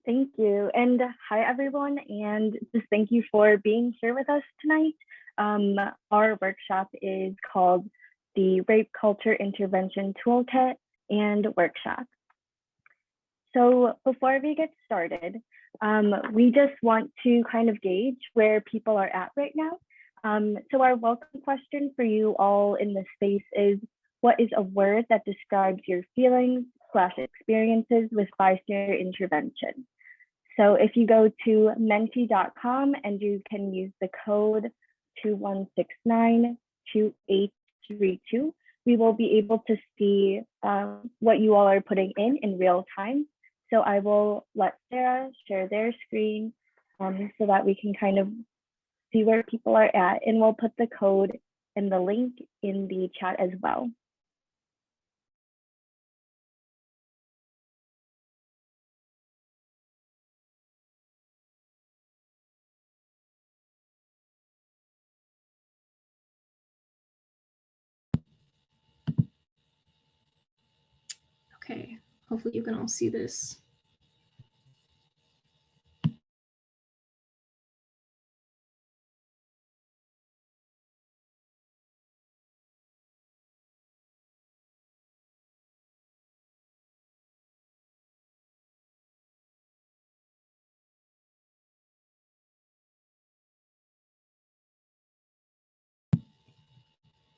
Thank you. And hi, everyone. And just thank you for being here with us tonight. Our workshop is called the Rape Culture Intervention Toolkit and Workshop. So before we get started, we just want to kind of gauge where people are at right now. So our welcome question for you all in this space is, what is a word that describes your feelings / experiences with bystander intervention? So if you go to menti.com and you can use the code 21692832, we will be able to see what you all are putting in real time. So I will let Sarah share their screen so that we can kind of see where people are at, and we'll put the code and the link in the chat as well. Okay, hopefully you can all see this.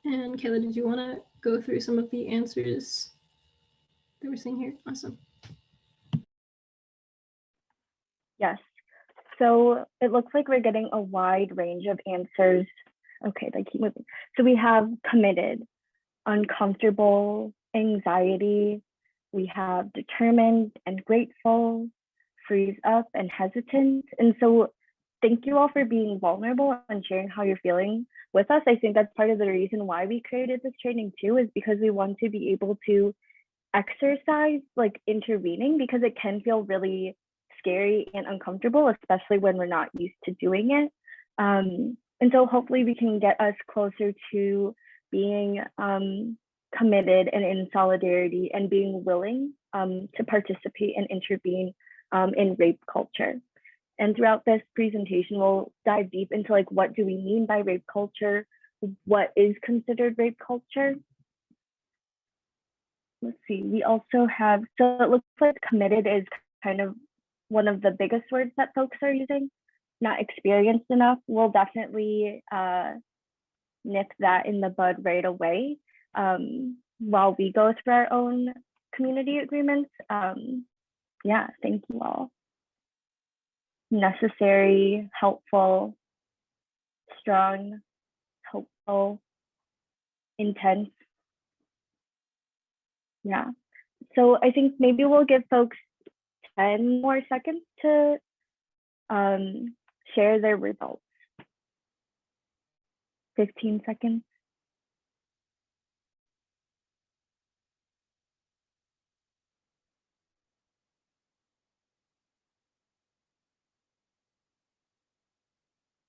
And Kayla, did you want to go through some of the answers that we're seeing here? Awesome. Yes. So it looks like we're getting a wide range of answers. Okay, they keep moving. So we have committed, uncomfortable, anxiety. We have determined and grateful, freeze up and hesitant. And so thank you all for being vulnerable and sharing how you're feeling with us. I think that's part of the reason why we created this training too, is because we want to be able to exercise like intervening, because it can feel really scary and uncomfortable, especially when we're not used to doing it. And so hopefully we can get us closer to being committed and in solidarity and being willing to participate and intervene in rape culture. And throughout this presentation, we'll dive deep into like, what do we mean by rape culture? What is considered rape culture? Let's see, we also have, so it looks like committed is kind of one of the biggest words that folks are using. Not experienced enough. We'll definitely nip that in the bud right away while we go through our own community agreements. Yeah, thank you all. Necessary, helpful, strong, hopeful, intense. Yeah, so I think maybe we'll give folks 10 more seconds to share their results. 15 seconds.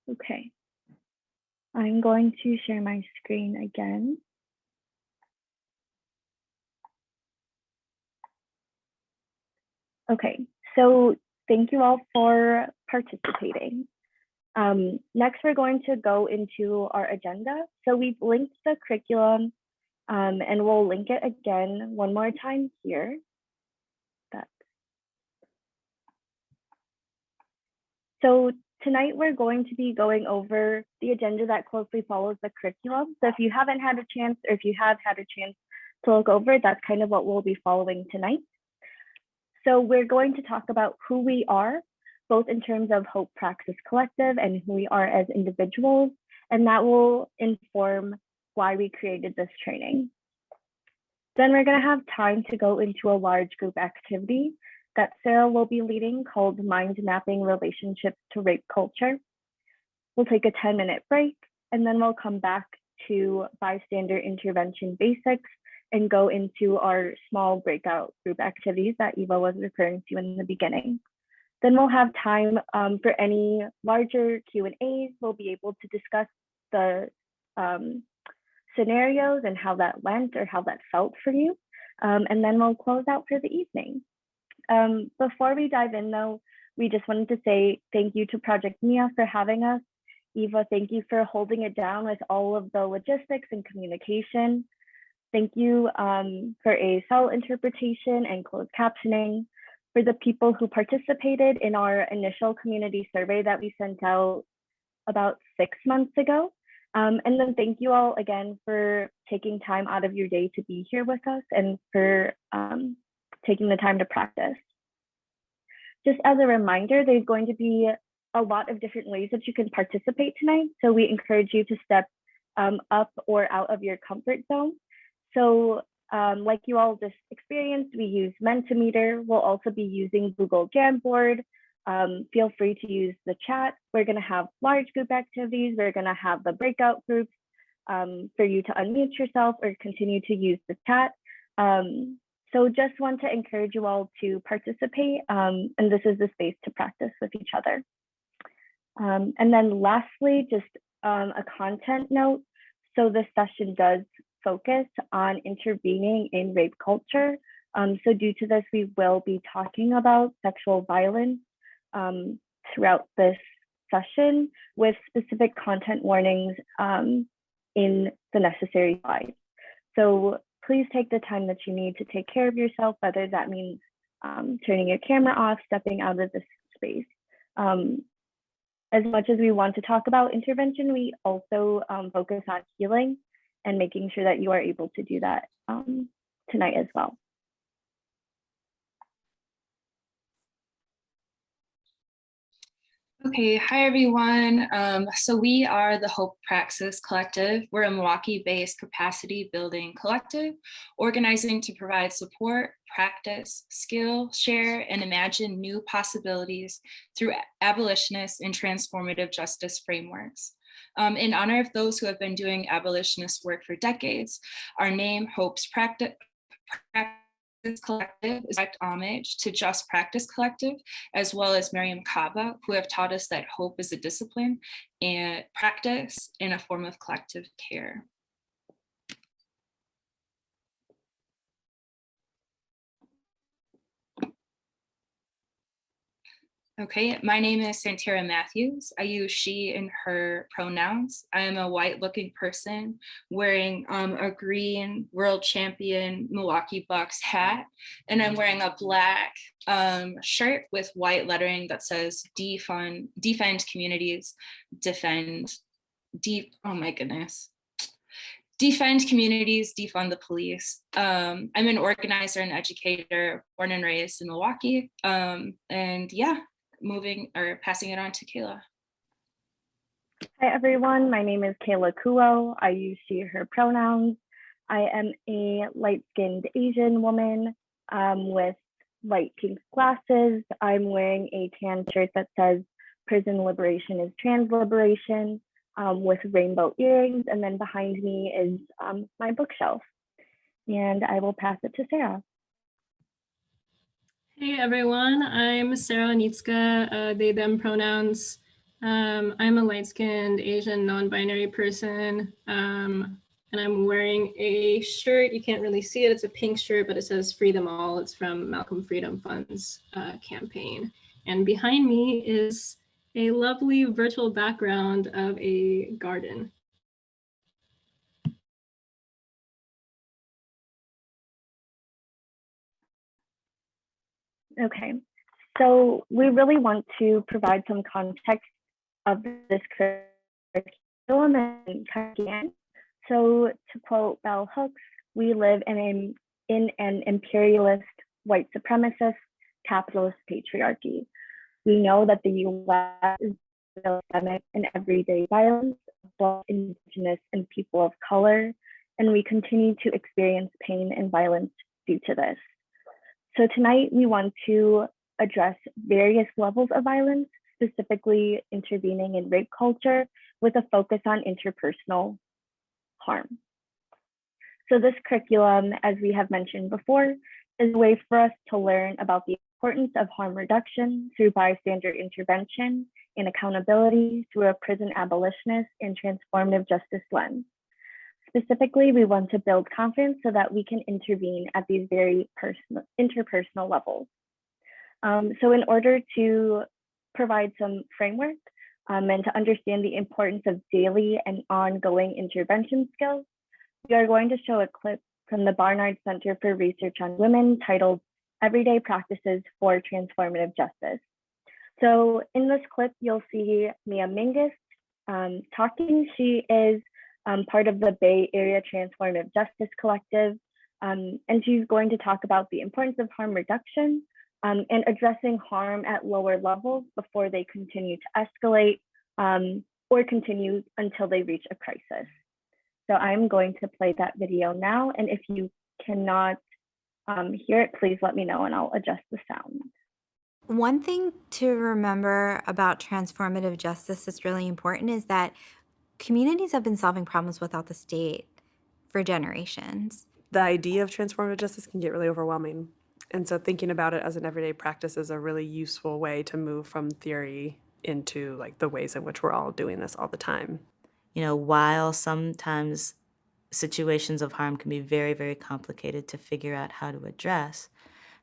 Okay, I'm going to share my screen again. Okay, so thank you all for participating. Next, we're going to go into our agenda. So we've linked the curriculum and we'll link it again one more time here. So tonight we're going to be going over the agenda that closely follows the curriculum. So if you haven't had a chance, or if you have had a chance to look over it, that's kind of what we'll be following tonight. So we're going to talk about who we are, both in terms of Hope Praxis Collective and who we are as individuals, and that will inform why we created this training. Then we're going to have time to go into a large group activity that Sarah will be leading, called Mind Mapping Relationships to Rape Culture. We'll take a 10-minute break, and then we'll come back to bystander intervention basics and go into our small breakout group activities that Eva was referring to in the beginning. Then we'll have time for any larger Q&As. We'll be able to discuss the scenarios and how that went or how that felt for you. And then we'll close out for the evening. Before we dive in though, we just wanted to say thank you to Project Mia for having us. Eva, thank you for holding it down with all of the logistics and communication. Thank you for ASL interpretation and closed captioning. For the people who participated in our initial community survey that we sent out about 6 months ago. And then thank you all again for taking time out of your day to be here with us and for taking the time to practice. Just as a reminder, there's going to be a lot of different ways that you can participate tonight. So we encourage you to step up or out of your comfort zone. So like you all just experienced, we use Mentimeter. We'll also be using Google Jamboard. Feel free to use the chat. We're going to have large group activities. We're going to have the breakout groups for you to unmute yourself or continue to use the chat. So just want to encourage you all to participate, and this is the space to practice with each other. And then lastly, just a content note. So this session does focus on intervening in rape culture. So due to this, we will be talking about sexual violence throughout this session with specific content warnings in the necessary slides. So please take the time that you need to take care of yourself, whether that means turning your camera off, stepping out of this space. As much as we want to talk about intervention, we also focus on healing and making sure that you are able to do that tonight as well. Okay, hi everyone. So we are the Hope Praxis Collective. We're a Milwaukee-based capacity building collective, organizing to provide support, practice, skill, share, and imagine new possibilities through abolitionist and transformative justice frameworks. In honor of those who have been doing abolitionist work for decades, our name, Hope's Praxis Collective, is direct homage to Just Practice Collective, as well as Miriam Kaba, who have taught us that hope is a discipline and practice in a form of collective care. Okay, my name is Santera Matthews. I use she and her pronouns. I am a white-looking person wearing a green world champion Milwaukee Bucks hat, and I'm wearing a black shirt with white lettering that says defend communities, defend communities, defund the police. I'm an organizer and educator born and raised in Milwaukee. And yeah, passing it on to Kayla. Hi everyone, my name is Kayla Kuo. I use she, her pronouns. I am a light-skinned Asian woman with light pink glasses. I'm wearing a tan shirt that says prison liberation is trans liberation with rainbow earrings. And then behind me is my bookshelf. And I will pass it to Sarah. Hey everyone, I'm Sarah Nitska, they, them pronouns. I'm a light-skinned Asian non-binary person, and I'm wearing a shirt. You can't really see it, it's a pink shirt, but it says Free Them All. It's from Malcolm Freedom Fund's campaign. And behind me is a lovely virtual background of a garden. Okay, so we really want to provide some context of this curriculum and again. So to quote Bell Hooks, we live in an imperialist, white supremacist, capitalist patriarchy. We know that the US is systemic and everyday violence of Black, Indigenous, and people of color, and we continue to experience pain and violence due to this. So tonight we want to address various levels of violence, specifically intervening in rape culture with a focus on interpersonal harm. So this curriculum, as we have mentioned before, is a way for us to learn about the importance of harm reduction through bystander intervention and accountability through a prison abolitionist and transformative justice lens. Specifically, we want to build confidence so that we can intervene at these very interpersonal levels. So in order to provide some framework and to understand the importance of daily and ongoing intervention skills, we are going to show a clip from the Barnard Center for Research on Women titled Everyday Practices for Transformative Justice. So in this clip, you'll see Mia Mingus talking. She is part of the Bay Area Transformative Justice Collective, and she's going to talk about the importance of harm reduction and addressing harm at lower levels before they continue to escalate or continue until they reach a crisis. So I'm going to play that video now, and if you cannot hear it, please let me know and I'll adjust the sound. One thing to remember about transformative justice that's really important is that communities have been solving problems without the state for generations. The idea of transformative justice can get really overwhelming. And so thinking about it as an everyday practice is a really useful way to move from theory into like the ways in which we're all doing this all the time. You know, while sometimes situations of harm can be very, very complicated to figure out how to address,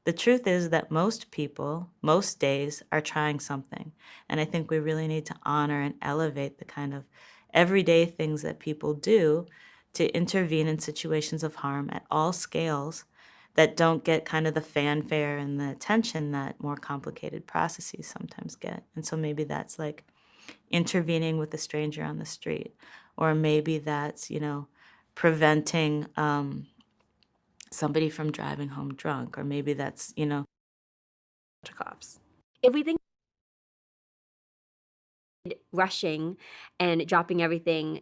the truth is that most people, most days, are trying something. And I think we really need to honor and elevate the kind of everyday things that people do to intervene in situations of harm at all scales that don't get kind of the fanfare and the attention that more complicated processes sometimes get. And so maybe that's like intervening with a stranger on the street, or maybe that's, you know, preventing somebody from driving home drunk, or maybe that's, you know, To cops. If we think rushing and dropping everything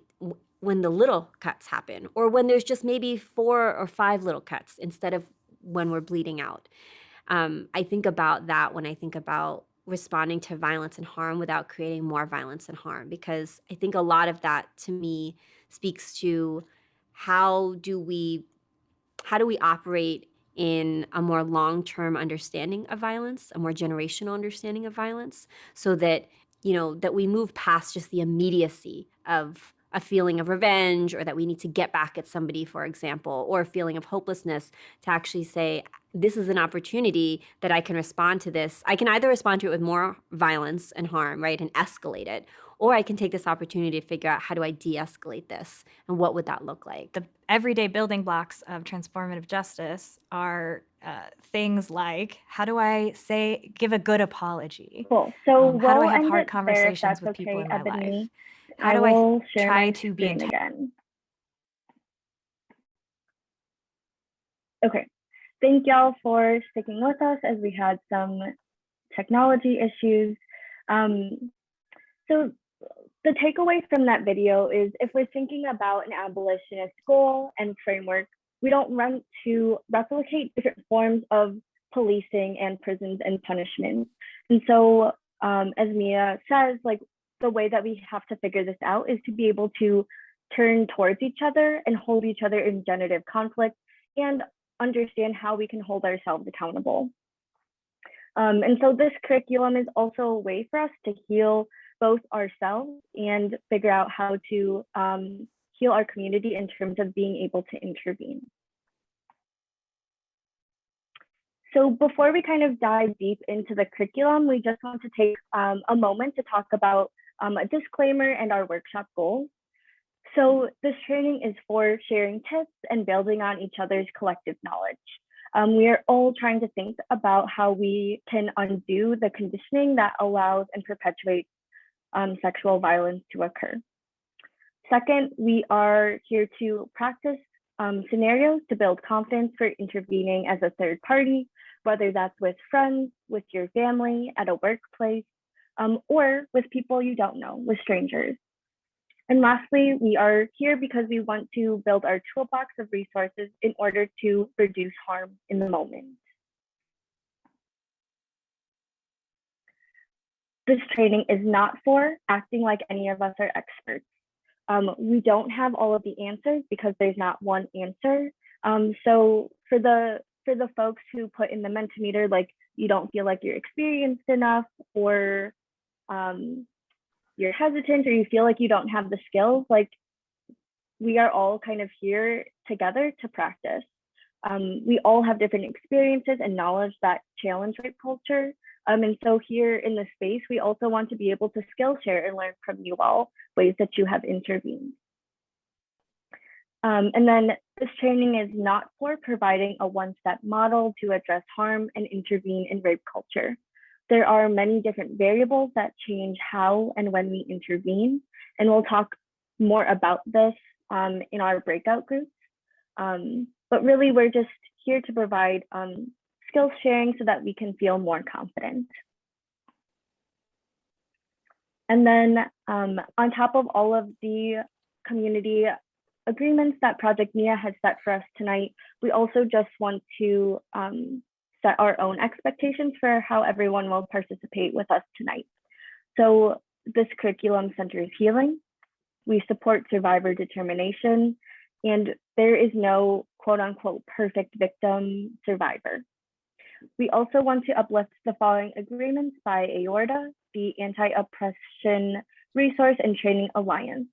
when the little cuts happen, or when there's just maybe 4 or 5 little cuts instead of when we're bleeding out. I think about that when I think about responding to violence and harm without creating more violence and harm, because I think a lot of that to me speaks to how do we operate in a more long-term understanding of violence, a more generational understanding of violence, so that, you know, that we move past just the immediacy of a feeling of revenge, or that we need to get back at somebody, for example, or a feeling of hopelessness, to actually say, this is an opportunity that I can respond to this. I can either respond to it with more violence and harm, right, and escalate it, or I can take this opportunity to figure out, how do I de-escalate this, and what would that look like? The everyday building blocks of transformative justice are things like, how do I give a good apology? Cool. So How do we'll I have end hard it there if conversations that's with people okay, in my Ebony. life? How do I will share try my to be screen again? Okay. Thank y'all for sticking with us as we had some technology issues. So the takeaway from that video is, if we're thinking about an abolitionist goal and framework, we don't want to replicate different forms of policing and prisons and punishments. And so as Mia says, like, the way that we have to figure this out is to be able to turn towards each other and hold each other in generative conflict, and understand how we can hold ourselves accountable. And so this curriculum is also a way for us to heal both ourselves and figure out how to heal our community in terms of being able to intervene. So before we kind of dive deep into the curriculum, we just want to take a moment to talk about a disclaimer and our workshop goals. So this training is for sharing tips and building on each other's collective knowledge. We are all trying to think about how we can undo the conditioning that allows and perpetuates sexual violence to occur. Second, we are here to practice scenarios to build confidence for intervening as a third party, whether that's with friends, with your family, at a workplace, or with people you don't know, with strangers. And lastly, we are here because we want to build our toolbox of resources in order to reduce harm in the moment. This training is not for acting like any of us are experts. We don't have all of the answers because there's not one answer. So for the folks who put in the Mentimeter, like, you don't feel like you're experienced enough, or you're hesitant, or you feel like you don't have the skills, like, we are all kind of here together to practice. We all have different experiences and knowledge that challenge rape culture. And so here in the space, we also want to be able to Skillshare and learn from you all ways that you have intervened. And then this training is not for providing a one-step model to address harm and intervene in rape culture. There are many different variables that change how and when we intervene, and we'll talk more about this in our breakout groups. But really, we're just here to provide skill sharing so that we can feel more confident. And then on top of all of the community agreements that Project Mia has set for us tonight, we also just want to set our own expectations for how everyone will participate with us tonight. So this curriculum centers healing. We support survivor determination, and there is no quote unquote perfect victim survivor. We also want to uplift the following agreements by AORTA, the Anti-Oppression Resource and Training Alliance.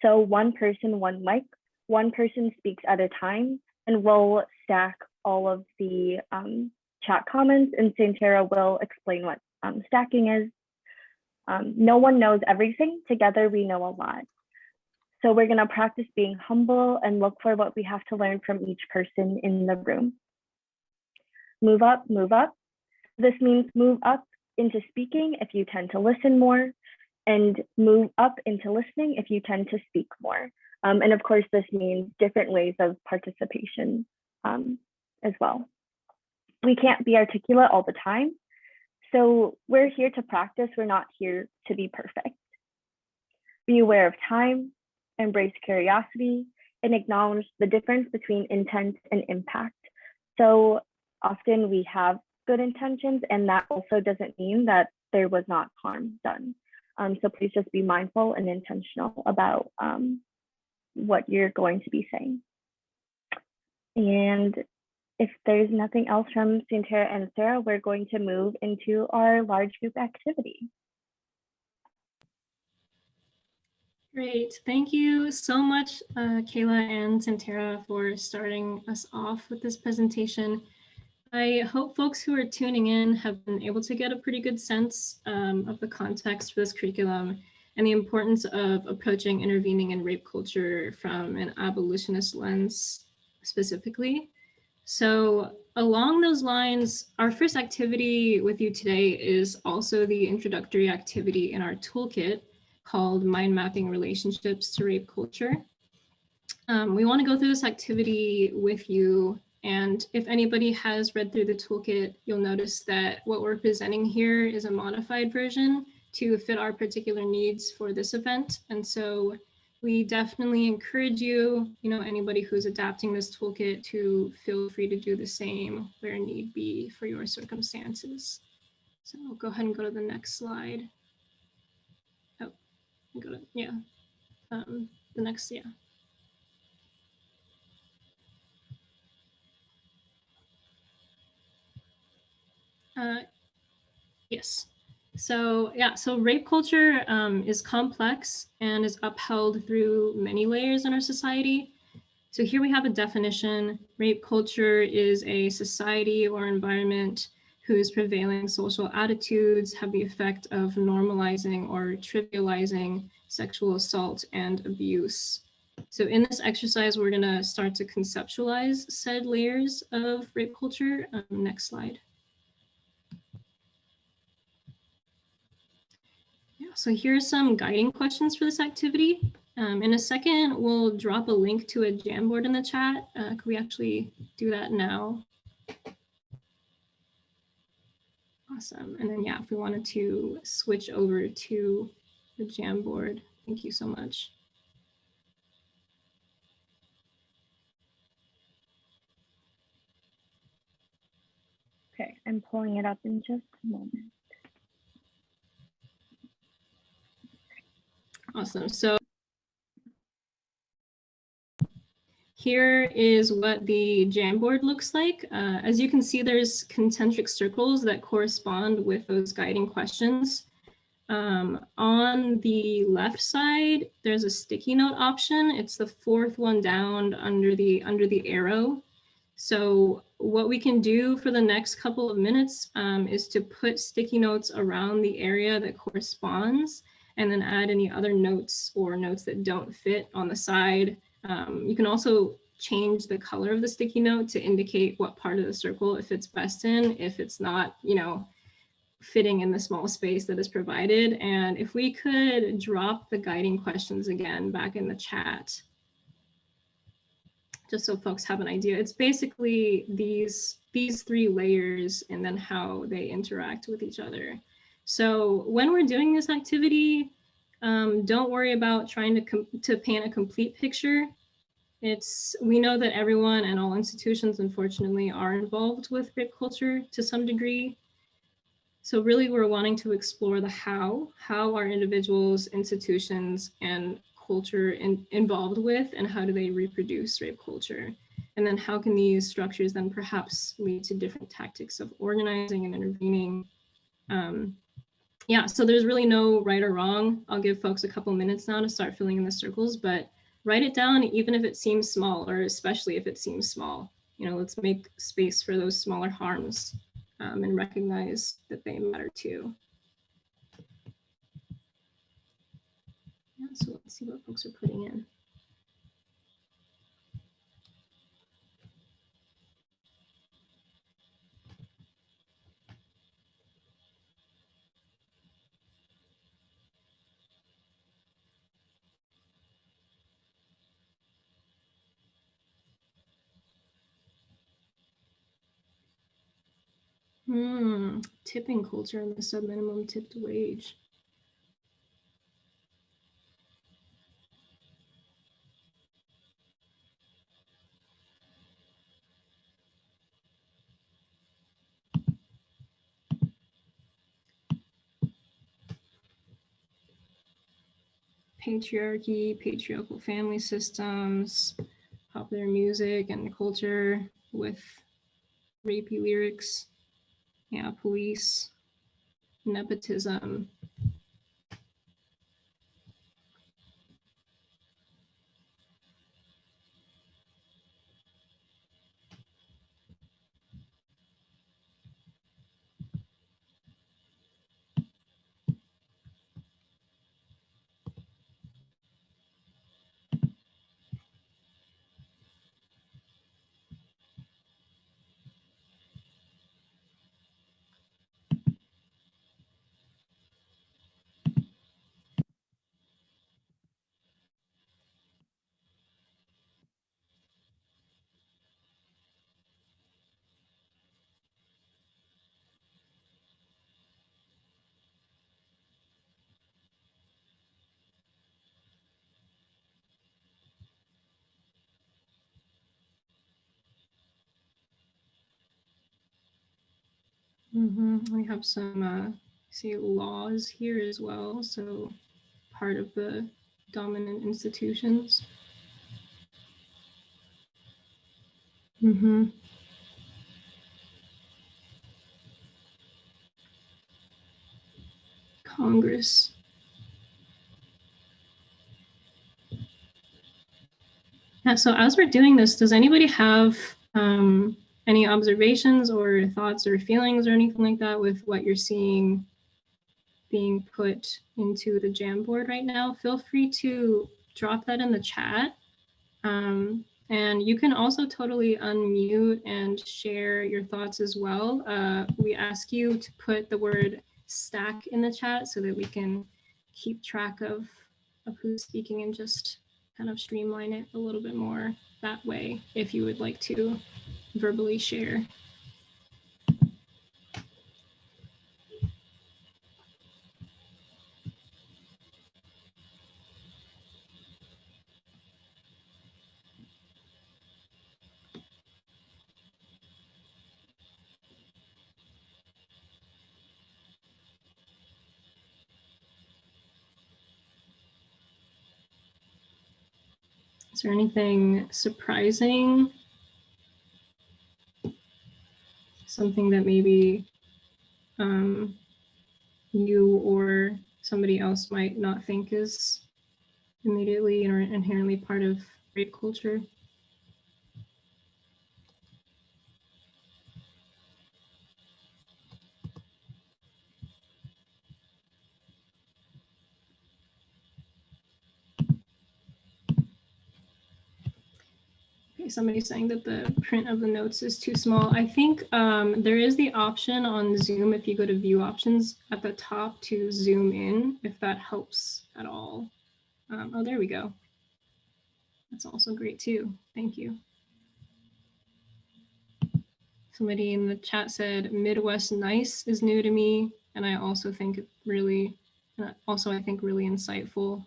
So one person, one mic, one person speaks at a time, and we'll stack all of the chat comments, and Santara will explain what stacking is. No one knows everything. Together, we know a lot. So we're gonna practice being humble and look for what we have to learn from each person in the room. Move up, move up. This means move up into speaking if you tend to listen more, and move up into listening if you tend to speak more. And of course, this means different ways of participation as well. We can't be articulate all the time. So we're here to practice. We're not here to be perfect. Be aware of time, embrace curiosity, and acknowledge the difference between intent and impact. So often we have good intentions, and that also doesn't mean that there was not harm done. So please just be mindful and intentional about what you're going to be saying. And if there's nothing else from Santara and Sarah, we're going to move into our large group activity. Great. Thank you so much, Kayla and Santara, for starting us off with this presentation. I hope folks who are tuning in have been able to get a pretty good sense of the context for this curriculum and the importance of approaching intervening in rape culture from an abolitionist lens specifically. So along those lines, our first activity with you today is also the introductory activity in our toolkit called Mind Mapping Relationships to Rape Culture. We want to go through this activity with you, and if anybody has read through the toolkit, you'll notice that what we're presenting here is a modified version to fit our particular needs for this event. And so we definitely encourage you, anybody who's adapting this toolkit, to feel free to do the same where need be for your circumstances. So I'll go ahead and go to the next slide. Oh, go to, yeah, the next, yeah. Yes. So yeah, so rape culture is complex and is upheld through many layers in our society. So here we have a definition. Rape culture is a society or environment whose prevailing social attitudes have the effect of normalizing or trivializing sexual assault and abuse. So in this exercise, we're gonna start to conceptualize said layers of rape culture. Next slide. Yeah, so here's some guiding questions for this activity. In a second, we'll drop a link to a Jamboard in the chat. Could we actually do that now? Awesome. And then, yeah, if we wanted to switch over to the Jamboard, thank you so much. Okay, I'm pulling it up in just a moment. Awesome. So here is what the Jamboard looks like. As you can see, there's concentric circles that correspond with those guiding questions. On the left side, there's a sticky note option. It's the fourth one down under the arrow. So what we can do for the next couple of minutes is to put sticky notes around the area that corresponds, and then add any other notes or notes that don't fit on the side. You can also change the color of the sticky note to indicate what part of the circle it fits best in, if it's not, you know, fitting in the small space that is provided. And if we could drop the guiding questions again back in the chat, just so folks have an idea. It's basically these three layers and then how they interact with each other. So when we're doing this activity, don't worry about trying to paint a complete picture. We know that everyone and all institutions, unfortunately, are involved with rape culture to some degree. So really, we're wanting to explore the how are individuals, institutions, and culture involved with, and how do they reproduce rape culture? And then how can these structures then perhaps lead to different tactics of organizing and intervening? Yeah, so there's really no right or wrong. I'll give folks a couple minutes now to start filling in the circles, but write it down even if it seems small, or especially if it seems small. You know, let's make space for those smaller harms and recognize that they matter too. Yeah, so let's see what folks are putting in. Tipping culture and the sub-minimum tipped wage. Patriarchy, patriarchal family systems, popular music and culture with rapey lyrics, yeah, police, nepotism. We have some say laws here as well, so part of the dominant institutions. Congress. Yeah, so as we're doing this, does anybody have any observations or thoughts or feelings or anything like that with what you're seeing being put into the Jamboard right now? Feel free to drop that in the chat. And you can also totally unmute and share your thoughts as well. We ask you to put the word stack in the chat so that we can keep track of who's speaking and just kind of streamline it a little bit more that way if you would like to verbally share. Is there anything surprising? Something that maybe you or somebody else might not think is immediately or inherently part of rape culture? Okay, somebody's saying that the print of the notes is too small. I think there is the option on Zoom, if you go to view options at the top, to zoom in, if that helps at all. Oh, there we go. That's also great too. Thank you. Somebody in the chat said Midwest nice is new to me, and I also think it really, I think really insightful.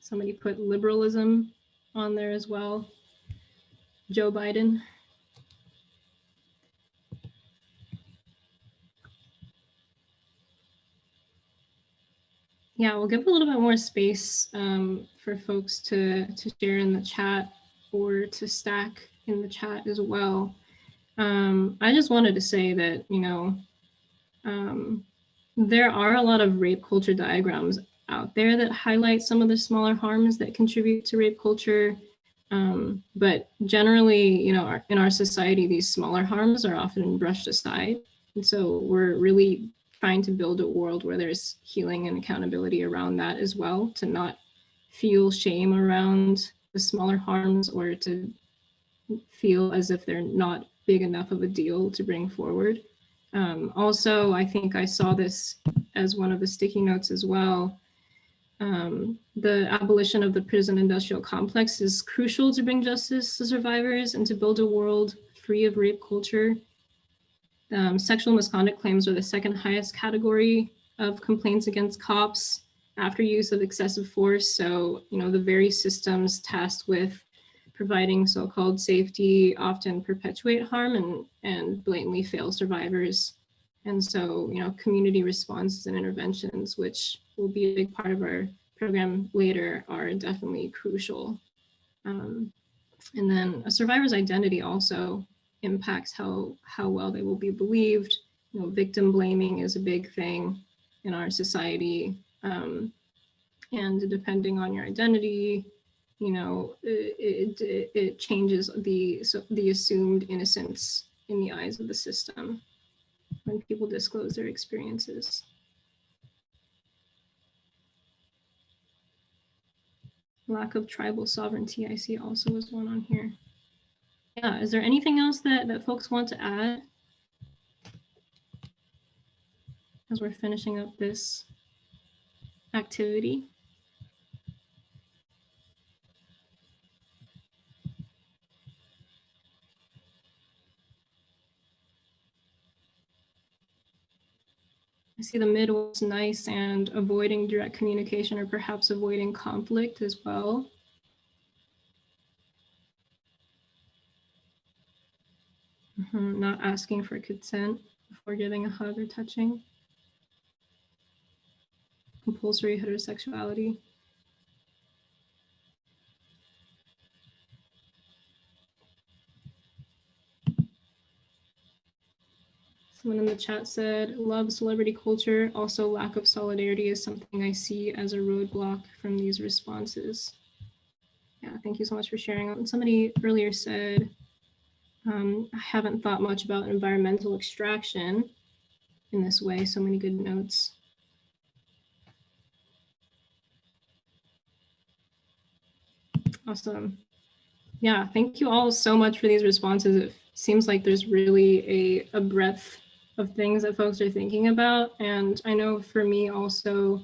Somebody put liberalism on there as well. Joe Biden. Yeah, we'll give a little bit more space for folks to share in the chat or to stack in the chat as well. I just wanted to say that, you know, there are a lot of rape culture diagrams out there that highlight some of the smaller harms that contribute to rape culture. But generally, you know, in our society, these smaller harms are often brushed aside. And so we're really trying to build a world where there's healing and accountability around that as well, to not feel shame around the smaller harms or to feel as if they're not big enough of a deal to bring forward. Also, I think I saw this as one of the sticky notes as well. The abolition of the prison industrial complex is crucial to bring justice to survivors and to build a world free of rape culture. Sexual misconduct claims are the second highest category of complaints against cops after use of excessive force. So, you know, the very systems tasked with providing so-called safety often perpetuate harm and blatantly fail survivors. And so, you know, community responses and interventions, which will be a big part of our program later, are definitely crucial. And then a survivor's identity also impacts how well they will be believed. You know, victim blaming is a big thing in our society. And depending on your identity, you know, it changes the assumed innocence in the eyes of the system when people disclose their experiences. Lack of tribal sovereignty, I see also is one on here. Yeah, is there anything else that folks want to add as we're finishing up this activity? I see the Midwest nice and avoiding direct communication or perhaps avoiding conflict as well. Not asking for consent before giving a hug or touching. Compulsory heterosexuality. Someone in the chat said, love celebrity culture. Also, lack of solidarity is something I see as a roadblock from these responses. Yeah, thank you so much for sharing. And somebody earlier said, I haven't thought much about environmental extraction in this way. So many good notes. Awesome. Yeah, thank you all so much for these responses. It seems like there's really a breadth of things that folks are thinking about. And I know for me also,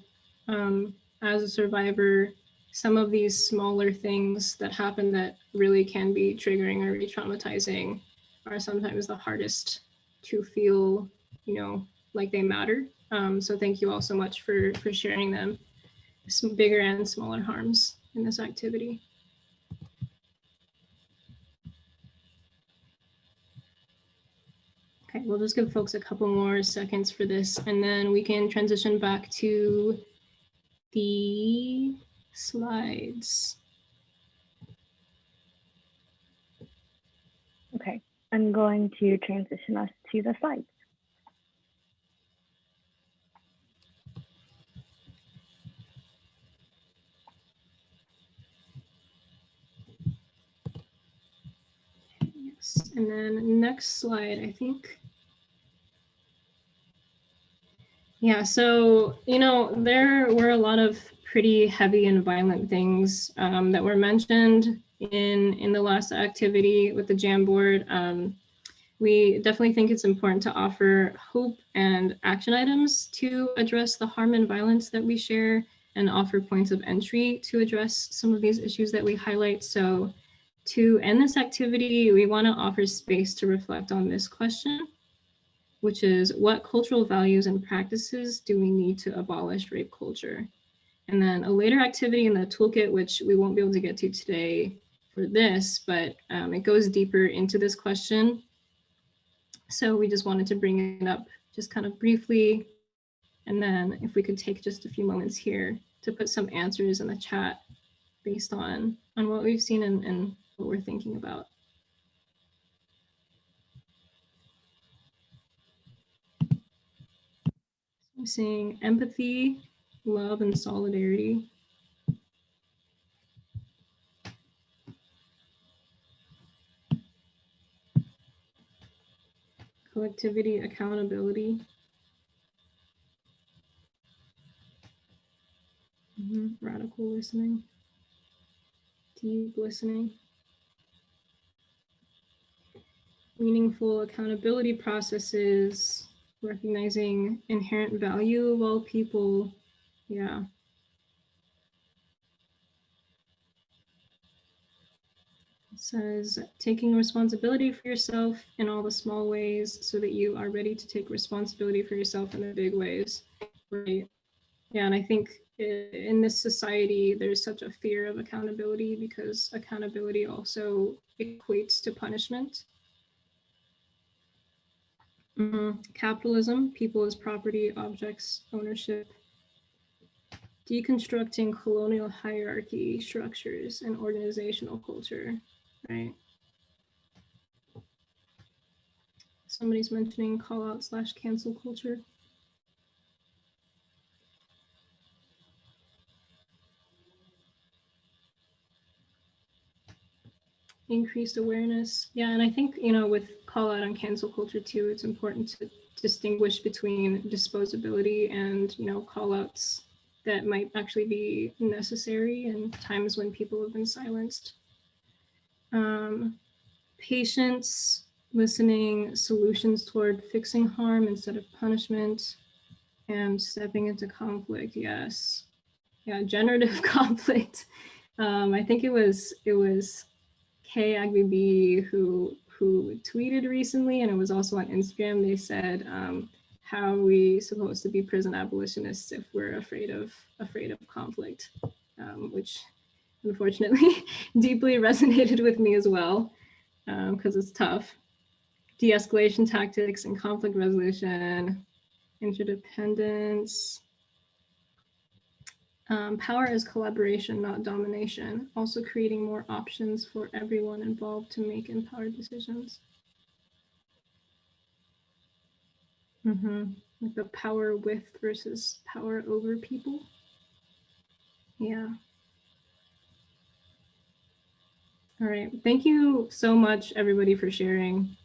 as a survivor, some of these smaller things that happen that really can be triggering or re-traumatizing are sometimes the hardest to feel, you know, like they matter. So thank you all so much for sharing them, some bigger and smaller harms in this activity. Okay, we'll just give folks a couple more seconds for this, and then we can transition back to the slides. Okay, I'm going to transition us to the slides. Yes, and then next slide, I think. Yeah, so, you know, there were a lot of pretty heavy and violent things that were mentioned in the last activity with the Jamboard. We definitely think it's important to offer hope and action items to address the harm and violence that we share, and offer points of entry to address some of these issues that we highlight. So to end this activity, we want to offer space to reflect on this question, which is, what cultural values and practices do we need to abolish rape culture? And then a later activity in the toolkit, which we won't be able to get to today for this, but it goes deeper into this question. So we just wanted to bring it up just kind of briefly. And then if we could take just a few moments here to put some answers in the chat based on what we've seen and what we're thinking about. I'm seeing empathy, love, and solidarity. Collectivity, accountability. Radical listening. Deep listening. Meaningful accountability processes, recognizing inherent value of all people. Yeah. It says taking responsibility for yourself in all the small ways so that you are ready to take responsibility for yourself in the big ways. Right. Yeah, and I think in this society, there's such a fear of accountability because accountability also equates to punishment. Capitalism, people as property, objects, ownership. Deconstructing colonial hierarchy structures and organizational culture, right? Somebody's mentioning call out / cancel culture. Increased awareness. Yeah, and I think, with call out and cancel culture too, it's important to distinguish between disposability and, call outs that might actually be necessary in times when people have been silenced. Patience, listening, solutions toward fixing harm instead of punishment, and stepping into conflict. Yes. Yeah, generative conflict. I think it was K Agbi who tweeted recently, and it was also on Instagram. They said, how are we supposed to be prison abolitionists if we're afraid of conflict, which unfortunately deeply resonated with me as well, because it's tough. De-escalation tactics and conflict resolution, interdependence. Power is collaboration, not domination. Also creating more options for everyone involved to make empowered decisions. Like the power with versus power over people. Yeah. All right. Thank you so much, everybody, for sharing.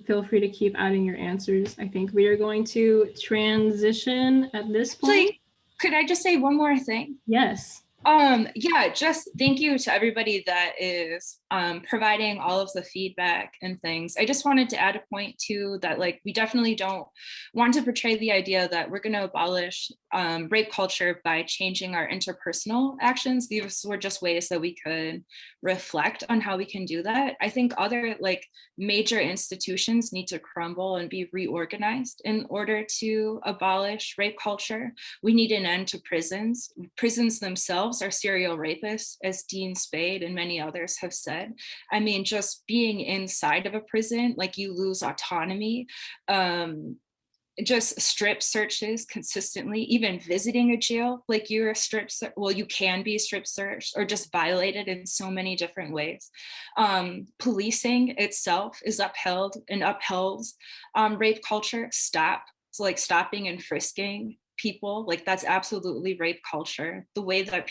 Feel free to keep adding your answers. I think we are going to transition at this point. Could I just say one more thing? Yes. Yeah, just thank you to everybody that is providing all of the feedback and things. I just wanted to add a point too, that we definitely don't want to portray the idea that we're going to abolish rape culture by changing our interpersonal actions. These were just ways that we could reflect on how we can do that. I think other major institutions need to crumble and be reorganized in order to abolish rape culture. We need an end to prisons. Prisons themselves are serial rapists, as Dean Spade and many others have said. I mean, just being inside of a prison, you lose autonomy. Just strip searches consistently, even visiting a jail, you're you can be strip searched or just violated in so many different ways. Policing itself is upheld and upholds rape culture. Stopping and frisking people, like that's absolutely rape culture. The way that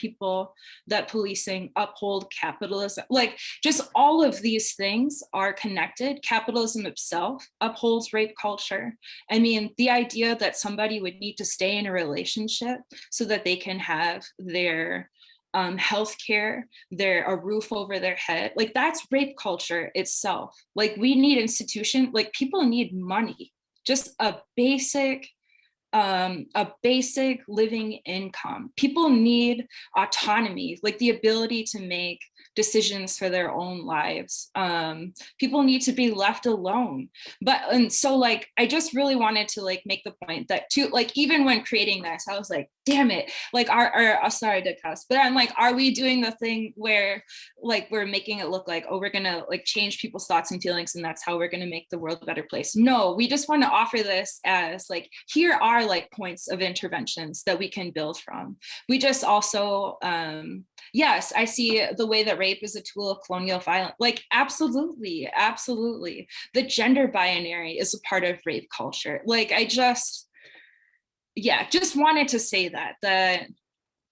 policing uphold capitalism, like just all of these things are connected. Capitalism itself upholds rape culture. I mean, the idea that somebody would need to stay in a relationship so that they can have their healthcare, a roof over their head, like that's rape culture itself. Like we need institution, like people need money, just a basic living income. People need autonomy, like the ability to make decisions for their own lives. People need to be left alone. And so like, I just really wanted to like make the point that too, like even when creating this, I was like, damn it, like sorry to cuss, but I'm like, are we doing the thing where like we're making it look like, oh, we're gonna like change people's thoughts and feelings and that's how we're gonna make the world a better place? No, we just want to offer this as like, here are like points of interventions that we can build from. We just also, yes, I see the way that rape is a tool of colonial violence. Like, absolutely, absolutely. The gender binary is a part of rape culture. Like, just wanted to say that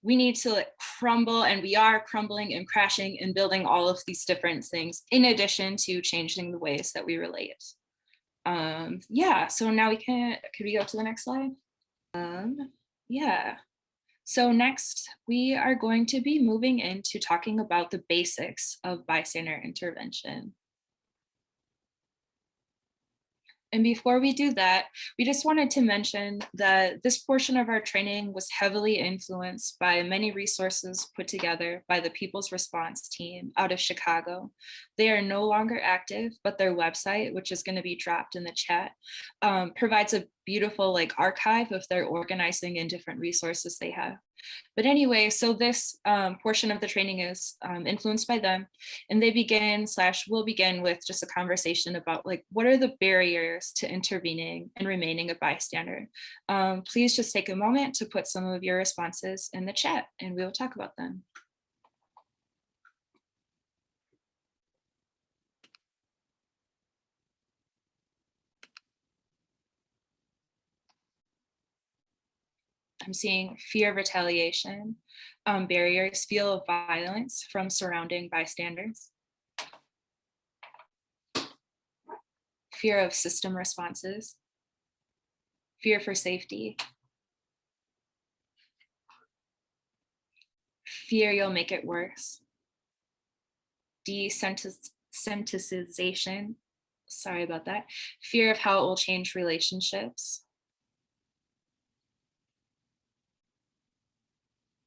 we need to like crumble, and we are crumbling and crashing and building all of these different things in addition to changing the ways that we relate. So now could we go to the next slide? So next, we are going to be moving into talking about the basics of bystander intervention. And before we do that, we just wanted to mention that this portion of our training was heavily influenced by many resources put together by the People's Response team out of Chicago. They are no longer active, but their website, which is going to be dropped in the chat, provides a beautiful like archive of their organizing and different resources they have. But anyway, so this portion of the training is influenced by them, and they will begin with just a conversation about like, what are the barriers to intervening and remaining a bystander? Please just take a moment to put some of your responses in the chat and we will talk about them. I'm seeing fear of retaliation, barriers, fear of violence from surrounding bystanders, fear of system responses, fear for safety, fear you'll make it worse, desensitization, sorry about that, fear of how it will change relationships.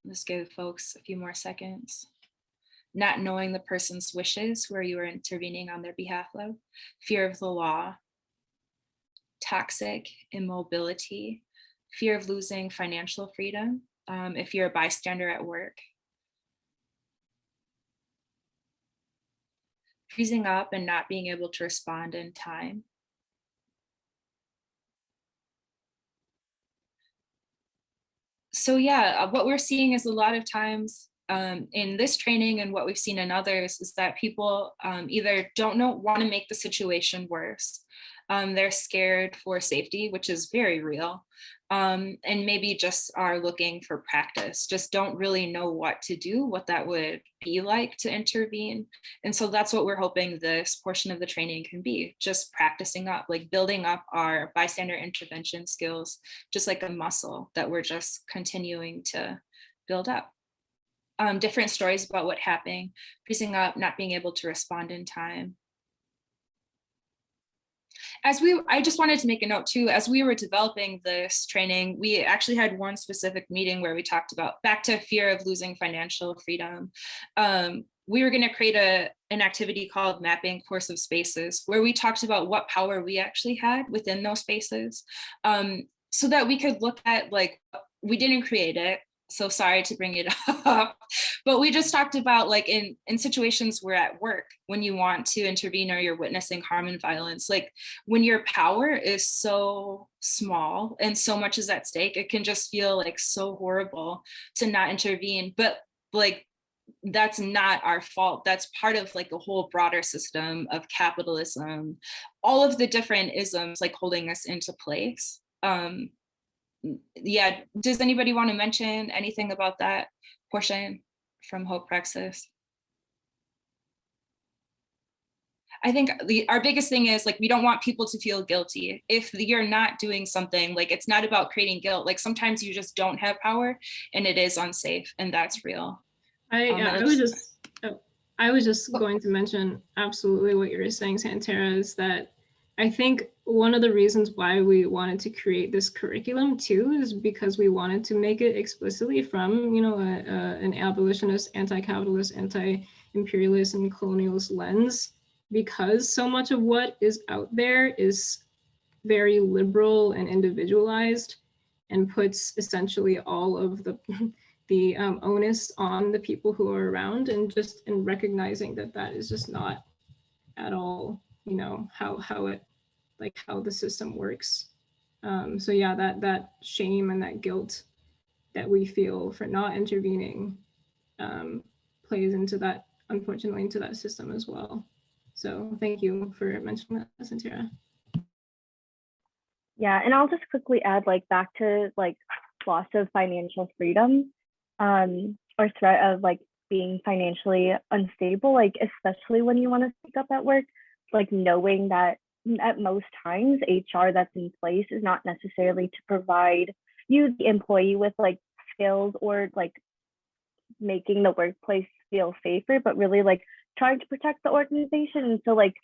Let's give folks a few more seconds. Not knowing the person's wishes where you are intervening on their behalf of, fear of the law, toxic immobility, fear of losing financial freedom if you're a bystander at work, freezing up and not being able to respond in time, so yeah, what we're seeing is a lot of times in this training and what we've seen in others is that people either want to make the situation worse. They're scared for safety, which is very real. And maybe just are looking for practice, just don't really know what to do, what that would be like to intervene. And so that's what we're hoping this portion of the training can be, just practicing up, like building up our bystander intervention skills, just like a muscle that we're just continuing to build up. Different stories about what happened, freezing up, not being able to respond in time. I just wanted to make a note too, as we were developing this training, we actually had one specific meeting where we talked about back to fear of losing financial freedom. We were going to create an activity called Mapping Coercive Spaces, where we talked about what power we actually had within those spaces, so that we could look at, like, we didn't create it, so sorry to bring it up, but we just talked about, like, in situations where at work, when you want to intervene or you're witnessing harm and violence, like when your power is so small and so much is at stake, it can just feel like so horrible to not intervene. But like, that's not our fault. That's part of like a whole broader system of capitalism, all of the different isms like holding us into place. yeah, does anybody want to mention anything about that portion from Hope Praxis? I think our biggest thing is like, we don't want people to feel guilty. If you're not doing something, like it's not about creating guilt. Like sometimes you just don't have power and it is unsafe, and that's real. I was just going to mention absolutely what you were saying, Santara, is that I think one of the reasons why we wanted to create this curriculum too is because we wanted to make it explicitly from, you know, an abolitionist, anti-capitalist, anti-imperialist, and colonialist lens, because so much of what is out there is very liberal and individualized and puts essentially all of the onus on the people who are around, and just in recognizing that that is just not at all, you know, how it, like how the system works. So yeah, that shame and that guilt that we feel for not intervening plays into that, unfortunately, into that system as well. So thank you for mentioning that, Santara. Yeah, and I'll just quickly add, like, back to like loss of financial freedom, or threat of like being financially unstable, like especially when you want to speak up at work, like knowing that at most times HR that's in place is not necessarily to provide you, the employee, with like skills or like making the workplace feel safer, but really like trying to protect the organization. And so like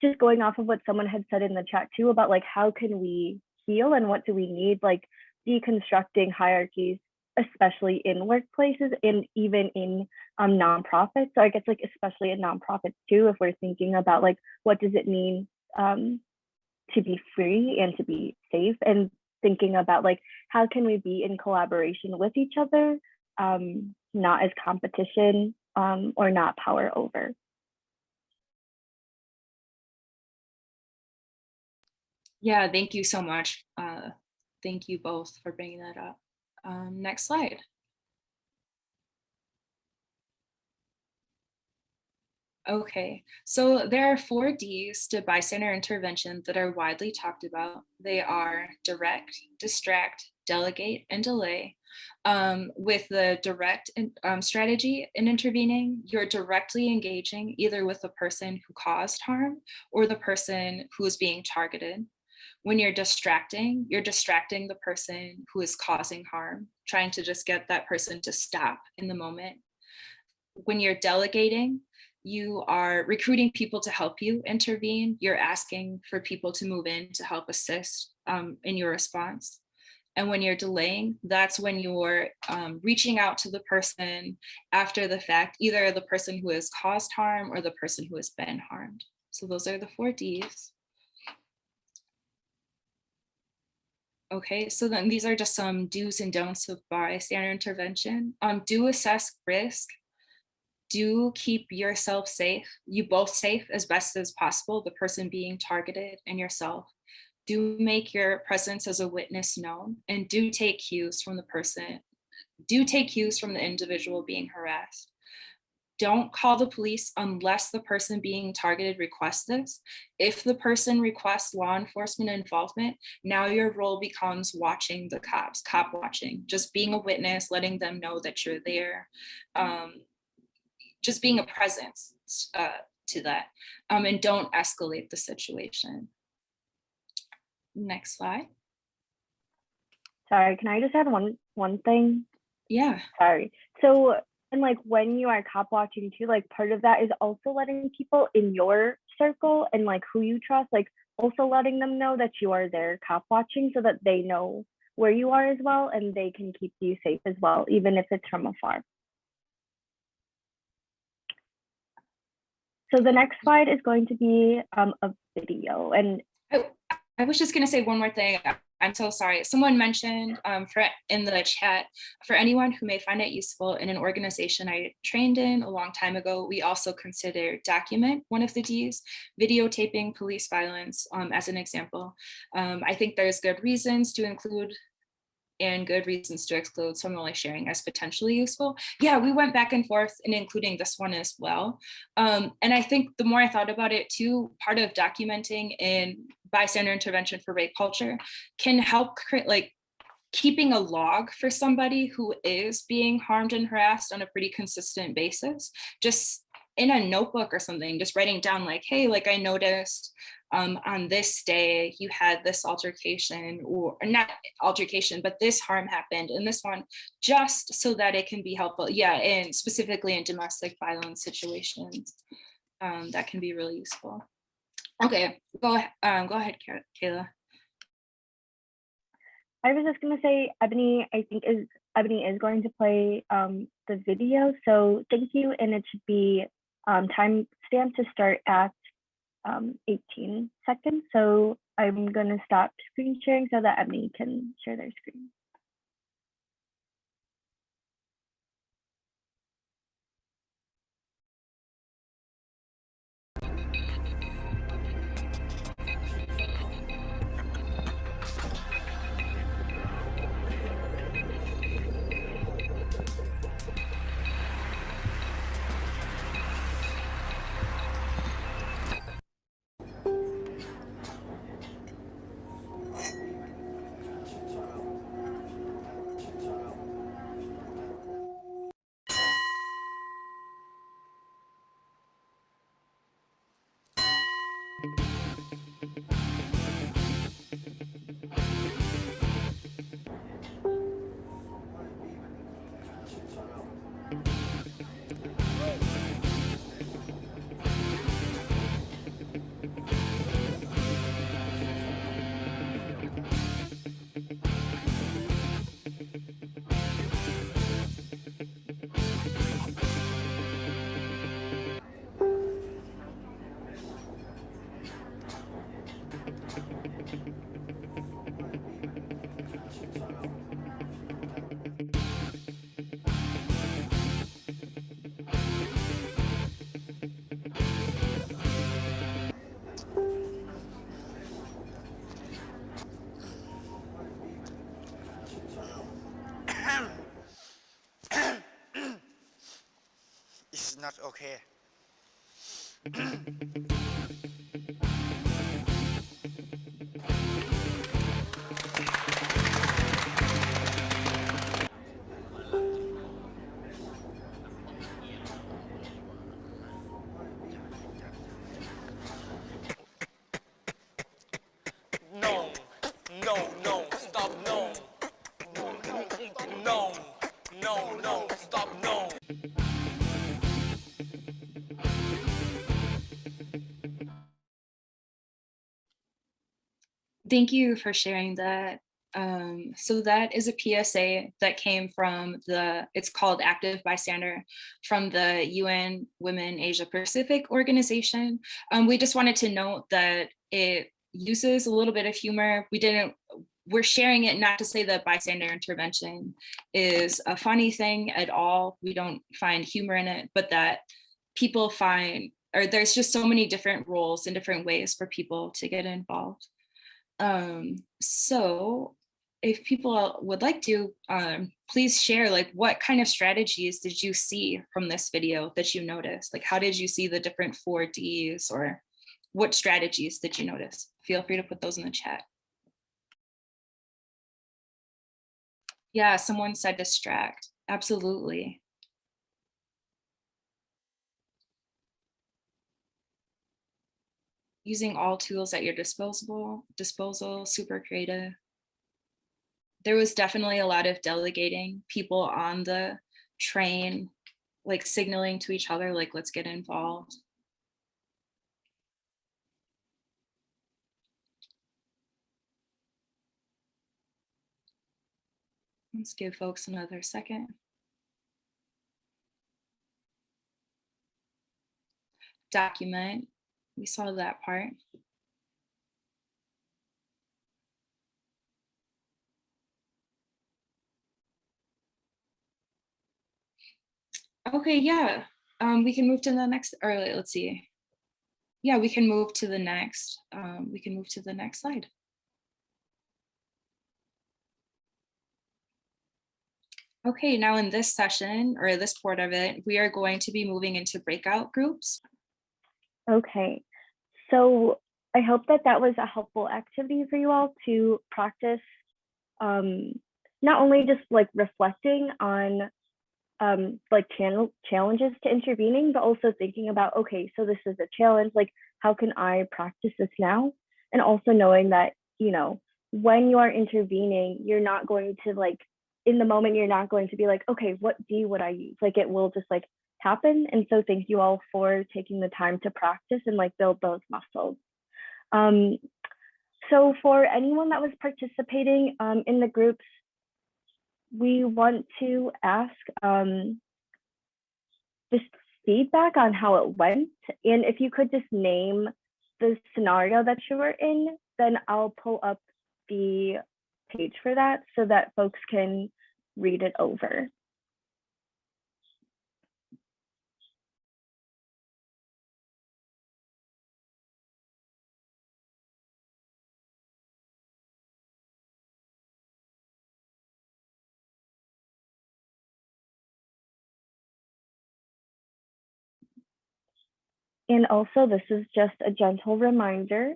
just going off of what someone had said in the chat too about like how can we heal and what do we need, like deconstructing hierarchies, especially in workplaces and even in nonprofits. So I guess like especially in nonprofits too, if we're thinking about like what does it mean to be free and to be safe, and thinking about like how can we be in collaboration with each other, not as competition or not power over. Yeah, thank you so much. Thank you both for bringing that up. Next slide. Okay, so there are 4 Ds to bystander intervention that are widely talked about. They are direct, distract, delegate, and delay. With the direct strategy in intervening, you're directly engaging either with the person who caused harm or the person who is being targeted. When you're distracting the person who is causing harm, trying to just get that person to stop in the moment. When you're delegating, you are recruiting people to help you intervene. You're asking for people to move in to help assist in your response. And when you're delaying, that's when you're reaching out to the person after the fact, either the person who has caused harm or the person who has been harmed. So those are the 4 Ds. Okay, so then these are just some do's and don'ts of bystander intervention. Do assess risk. Do keep yourself safe, you both safe as best as possible, the person being targeted and yourself. Do make your presence as a witness known, and do take cues from the person, do take cues from the individual being harassed. Don't call the police unless the person being targeted requests this. If the person requests law enforcement involvement, now your role becomes watching the cops, cop watching, just being a witness, letting them know that you're there. Just being a presence to that, and don't escalate the situation. Next slide. Sorry, can I just add one thing? Yeah. Sorry. So, and like when you are cop watching too, like part of that is also letting people in your circle and like who you trust, like also letting them know that you are there cop watching so that they know where you are as well, and they can keep you safe as well, even if it's from afar. So the next slide is going to be a video. And I was just going to say one more thing. I'm so sorry. Someone mentioned in the chat, for anyone who may find it useful, in an organization I trained in a long time ago, we also consider document one of the Ds, videotaping police violence as an example. I think there's good reasons to include and good reasons to exclude, so I'm only sharing as potentially useful. Yeah, we went back and forth in including this one as well. And I think the more I thought about it too, part of documenting in bystander intervention for rape culture can help keeping a log for somebody who is being harmed and harassed on a pretty consistent basis, just in a notebook or something, just writing down like, hey, like I noticed on this day you had this altercation, or not altercation, but this harm happened in this one, just so that it can be helpful. Yeah, and specifically in domestic violence situations, that can be really useful. Okay, go ahead, Kayla. I was just gonna say, Ebony is going to play the video. So thank you, and it should be time stamped to start at 18 seconds. So I'm gonna stop screen sharing so that Ebony can share their screen. It's not okay. No, no, no, stop, no. No, no, no, stop, no. Thank you for sharing that. So that is a PSA that came from it's called Active Bystander, from the UN Women Asia Pacific organization. We just wanted to note that it uses a little bit of humor. We're sharing it not to say that bystander intervention is a funny thing at all. We don't find humor in it, but that people find, or there's just so many different roles and different ways for people to get involved. So if people would like to, please share, like, what kind of strategies did you see from this video that you noticed? Like, how did you see the different 4Ds, or what strategies did you notice? Feel free to put those in the chat. Yeah, someone said distract. Absolutely. Using all tools at your disposal, super creative. There was definitely a lot of delegating, people on the train, like signaling to each other, like, let's get involved. Let's give folks another second. Document, we saw that part. Okay, yeah, we can move to the next, or let's see. Yeah, we can move to the next, slide. Okay, now in this session, or this part of it, we are going to be moving into breakout groups. Okay, so I hope that that was a helpful activity for you all to practice not only just like reflecting on like challenges to intervening, but also thinking about, okay, so this is a challenge, like how can I practice this now? And also knowing that, you know, when you are intervening, you're not going to like, in the moment, you're not going to be like, okay, what D would I use? Like it will just like happen. And so thank you all for taking the time to practice and like build those muscles. So for anyone that was participating in the groups, we want to ask just feedback on how it went. And if you could just name the scenario that you were in, then I'll pull up the page for that so that folks can read it over. And also, this is just a gentle reminder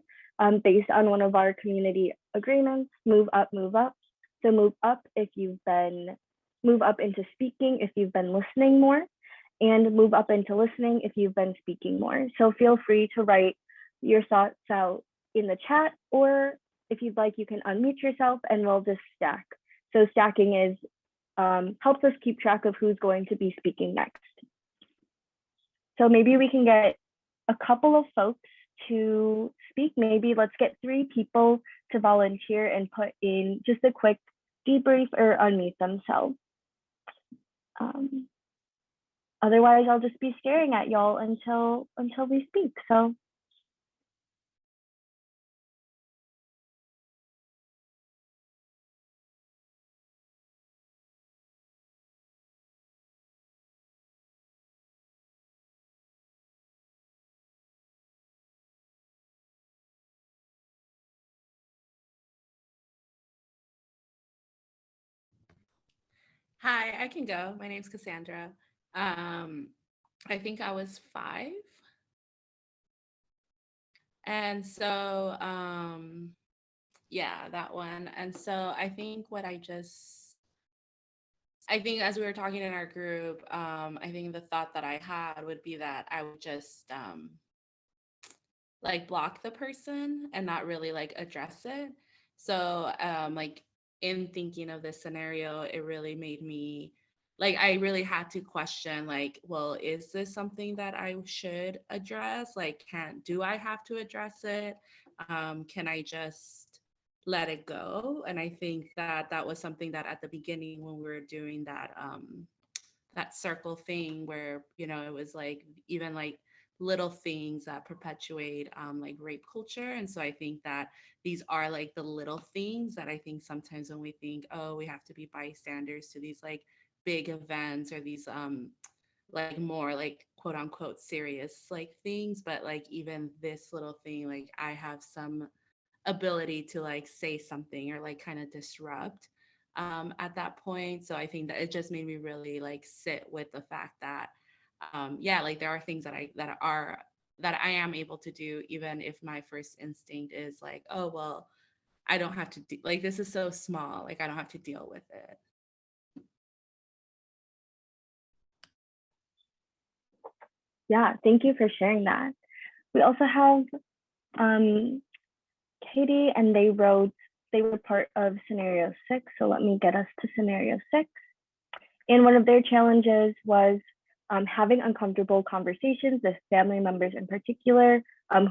based on one of our community agreements, move up, move up. So move up if you've been, move up into speaking if you've been listening more, and move up into listening if you've been speaking more. So feel free to write your thoughts out in the chat, or if you'd like, you can unmute yourself and we'll just stack. So stacking is helps us keep track of who's going to be speaking next. So maybe we can get a couple of folks to speak. Maybe let's get 3 people to volunteer and put in just a quick debrief or unmute themselves. Otherwise, I'll just be staring at y'all until we speak. So. Hi, I can go. My name's Cassandra. I think I was 5. And so, yeah, that one. And so I think as we were talking in our group, I think the thought that I had would be that I would just like block the person and not really like address it. So like in thinking of this scenario, it really made me like, I really had to question like, well, is this something that I should address? Like, do I have to address it? Can I just let it go? And I think that was something that at the beginning when we were doing that circle thing where, you know, it was like even like little things that perpetuate like rape culture. And so I think that these are like the little things that I think sometimes when we think, oh, we have to be bystanders to these like big events or these like more like quote unquote serious like things, but like even this little thing, like I have some ability to like say something or like kind of disrupt at that point. So I think that it just made me really like sit with the fact that yeah, like there are things that I am able to do, even if my first instinct is like, oh well, I don't have to like this is so small, like I don't have to deal with it. Yeah, thank you for sharing that. We also have Katie, and they were part of scenario 6. So let me get us to scenario 6. And one of their challenges was having uncomfortable conversations with family members in particular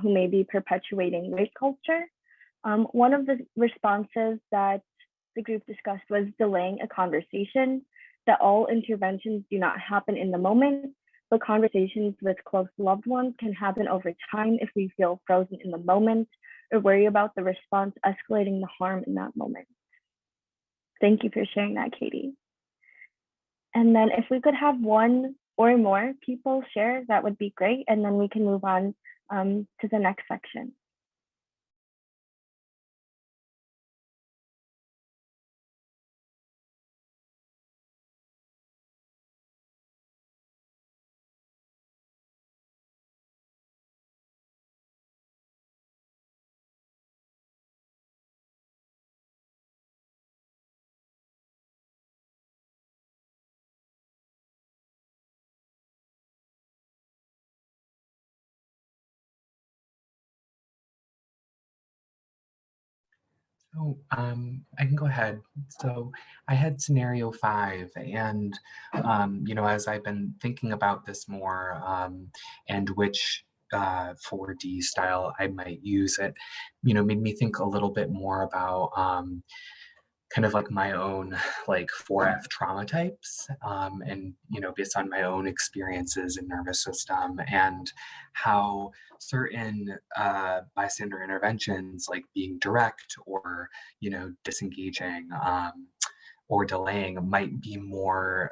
who may be perpetuating rape culture. One of the responses that the group discussed was delaying a conversation, that all interventions do not happen in the moment, but conversations with close loved ones can happen over time if we feel frozen in the moment or worry about the response escalating the harm in that moment. Thank you for sharing that, Katie. And then if we could have 1 or more people share, that would be great. And then we can move on to the next section. So I can go ahead. So I had scenario 5, and as I've been thinking about this more, and which 4D style I might use, it made me think a little bit more about kind of like my own like 4F trauma types, and based on my own experiences and nervous system, and how certain bystander interventions, like being direct or disengaging, or delaying, might be more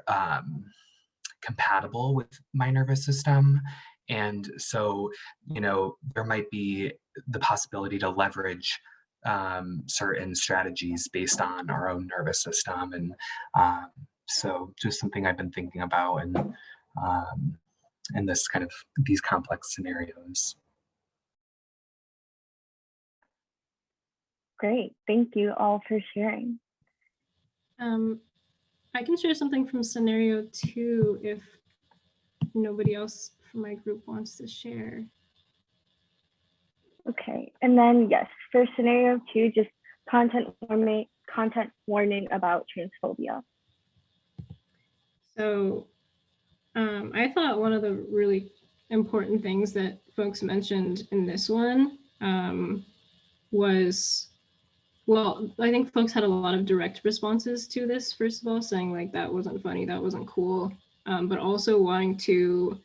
compatible with my nervous system. And so there might be the possibility to leverage certain strategies based on our own nervous system. And so just something I've been thinking about, and in this kind of these complex scenarios. Great. Thank you all for sharing. I can share something from scenario 2 if nobody else from my group wants to share. Okay. And then, yes, for scenario 2, just content warning about transphobia. So I thought one of the really important things that folks mentioned in this one was, well, I think folks had a lot of direct responses to this, first of all, saying like, that wasn't funny, that wasn't cool, but also wanting to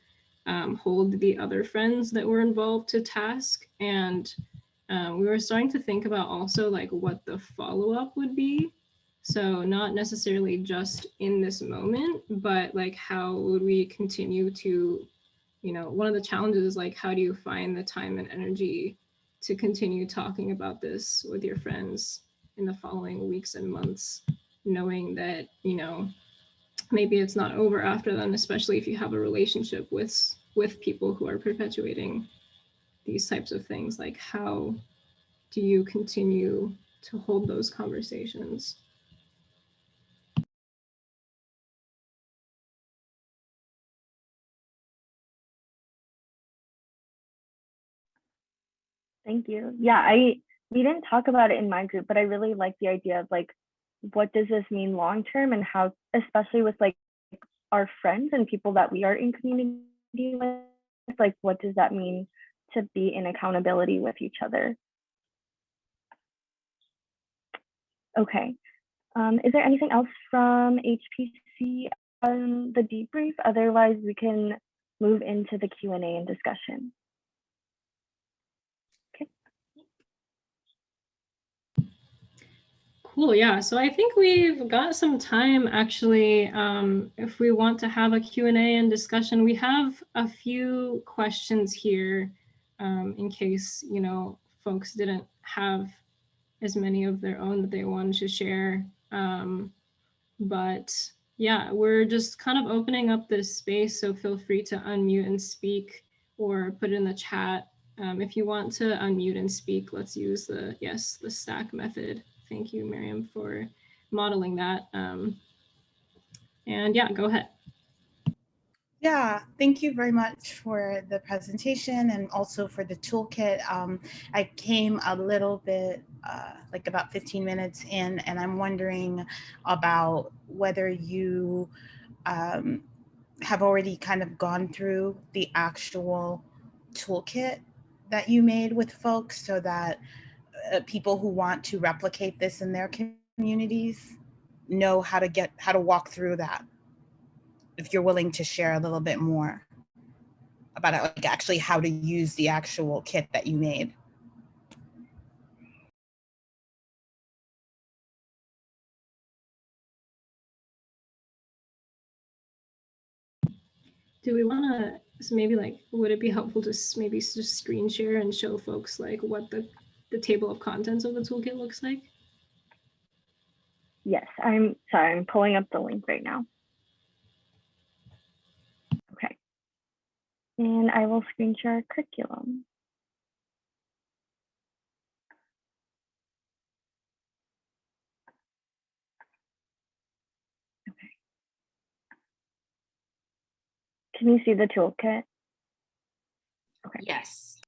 hold the other friends that were involved to task. And we were starting to think about also like what the follow-up would be. So not necessarily just in this moment, but like how would we continue to, one of the challenges is like, how do you find the time and energy to continue talking about this with your friends in the following weeks and months, knowing that, maybe it's not over after then, especially if you have a relationship with people who are perpetuating these types of things. Like, how do you continue to hold those conversations? Thank you. Yeah, we didn't talk about it in my group, but I really like the idea of like, what does this mean long term, and how, especially with like our friends and people that we are in community with, like what does that mean to be in accountability with each other? Okay. Is there anything else from HPC on the debrief? Otherwise, we can move into the Q&A and discussion. Okay. Cool, yeah. So I think we've got some time actually. If we want to have a Q&A and discussion, we have a few questions here in case, folks didn't have as many of their own that they wanted to share. But yeah, we're just kind of opening up this space, so feel free to unmute and speak or put it in the chat. If you want to unmute and speak, let's use the stack method. Thank you, Miriam, for modeling that. And yeah, go ahead. Yeah, thank you very much for the presentation and also for the toolkit. I came a little bit, like about 15 minutes in, and I'm wondering about whether you have already kind of gone through the actual toolkit that you made with folks, so that people who want to replicate this in their communities know how to walk through that. If you're willing to share a little bit more about like actually how to use the actual kit that you made. Do we want to, so maybe like, would it be helpful to maybe just screen share and show folks like what the table of contents of the toolkit looks like? Yes, I'm sorry, I'm pulling up the link right now. Okay. And I will screen share our curriculum. Okay. Can you see the toolkit? Okay. Yes.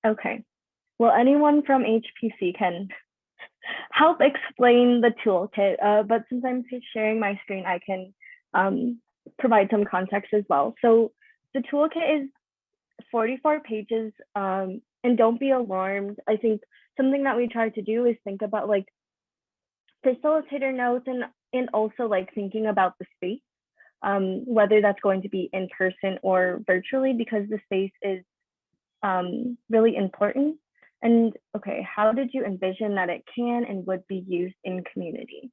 Okay. Well, anyone from HPC can help explain the toolkit, but since I'm sharing my screen, I can provide some context as well. So the toolkit is 44 pages, and don't be alarmed. I think something that we try to do is think about like facilitator notes and also like thinking about the space, whether that's going to be in person or virtually, because the space is really important. And okay, how did you envision that it can and would be used in community?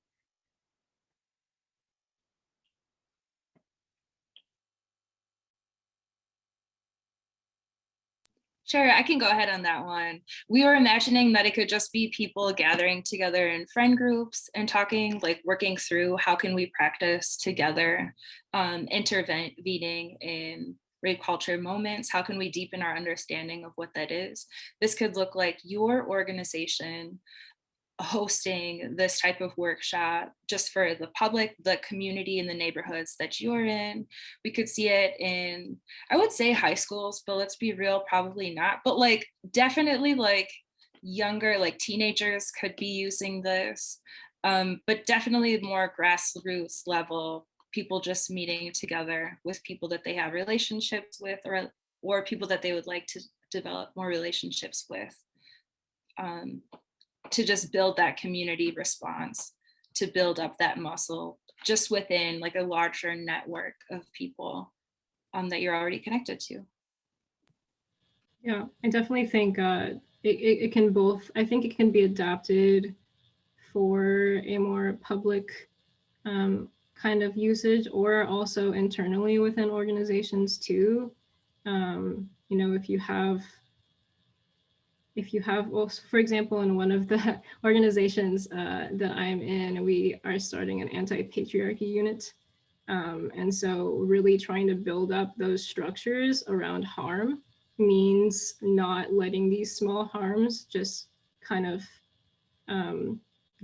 Sure, I can go ahead on that one. We were imagining that it could just be people gathering together in friend groups and talking, like working through how can we practice together, intervening in rape culture moments, how can we deepen our understanding of what that is. This could look like your organization hosting this type of workshop just for the public, the community, and the neighborhoods that you're in. We could see it in, I would say high schools, but let's be real, probably not. But like definitely like younger, like teenagers could be using this, but definitely more grassroots level, people just meeting together with people that they have relationships with, or people that they would like to develop more relationships with. To just build that community response, to build up that muscle just within like a larger network of people that you're already connected to. Yeah, I definitely think it can both, I think it can be adapted for a more public kind of usage, or also internally within organizations too. You know, if you have, well, for example, in one of the organizations that I'm in, we are starting an anti-patriarchy unit. And so really trying to build up those structures around harm means not letting these small harms just kind of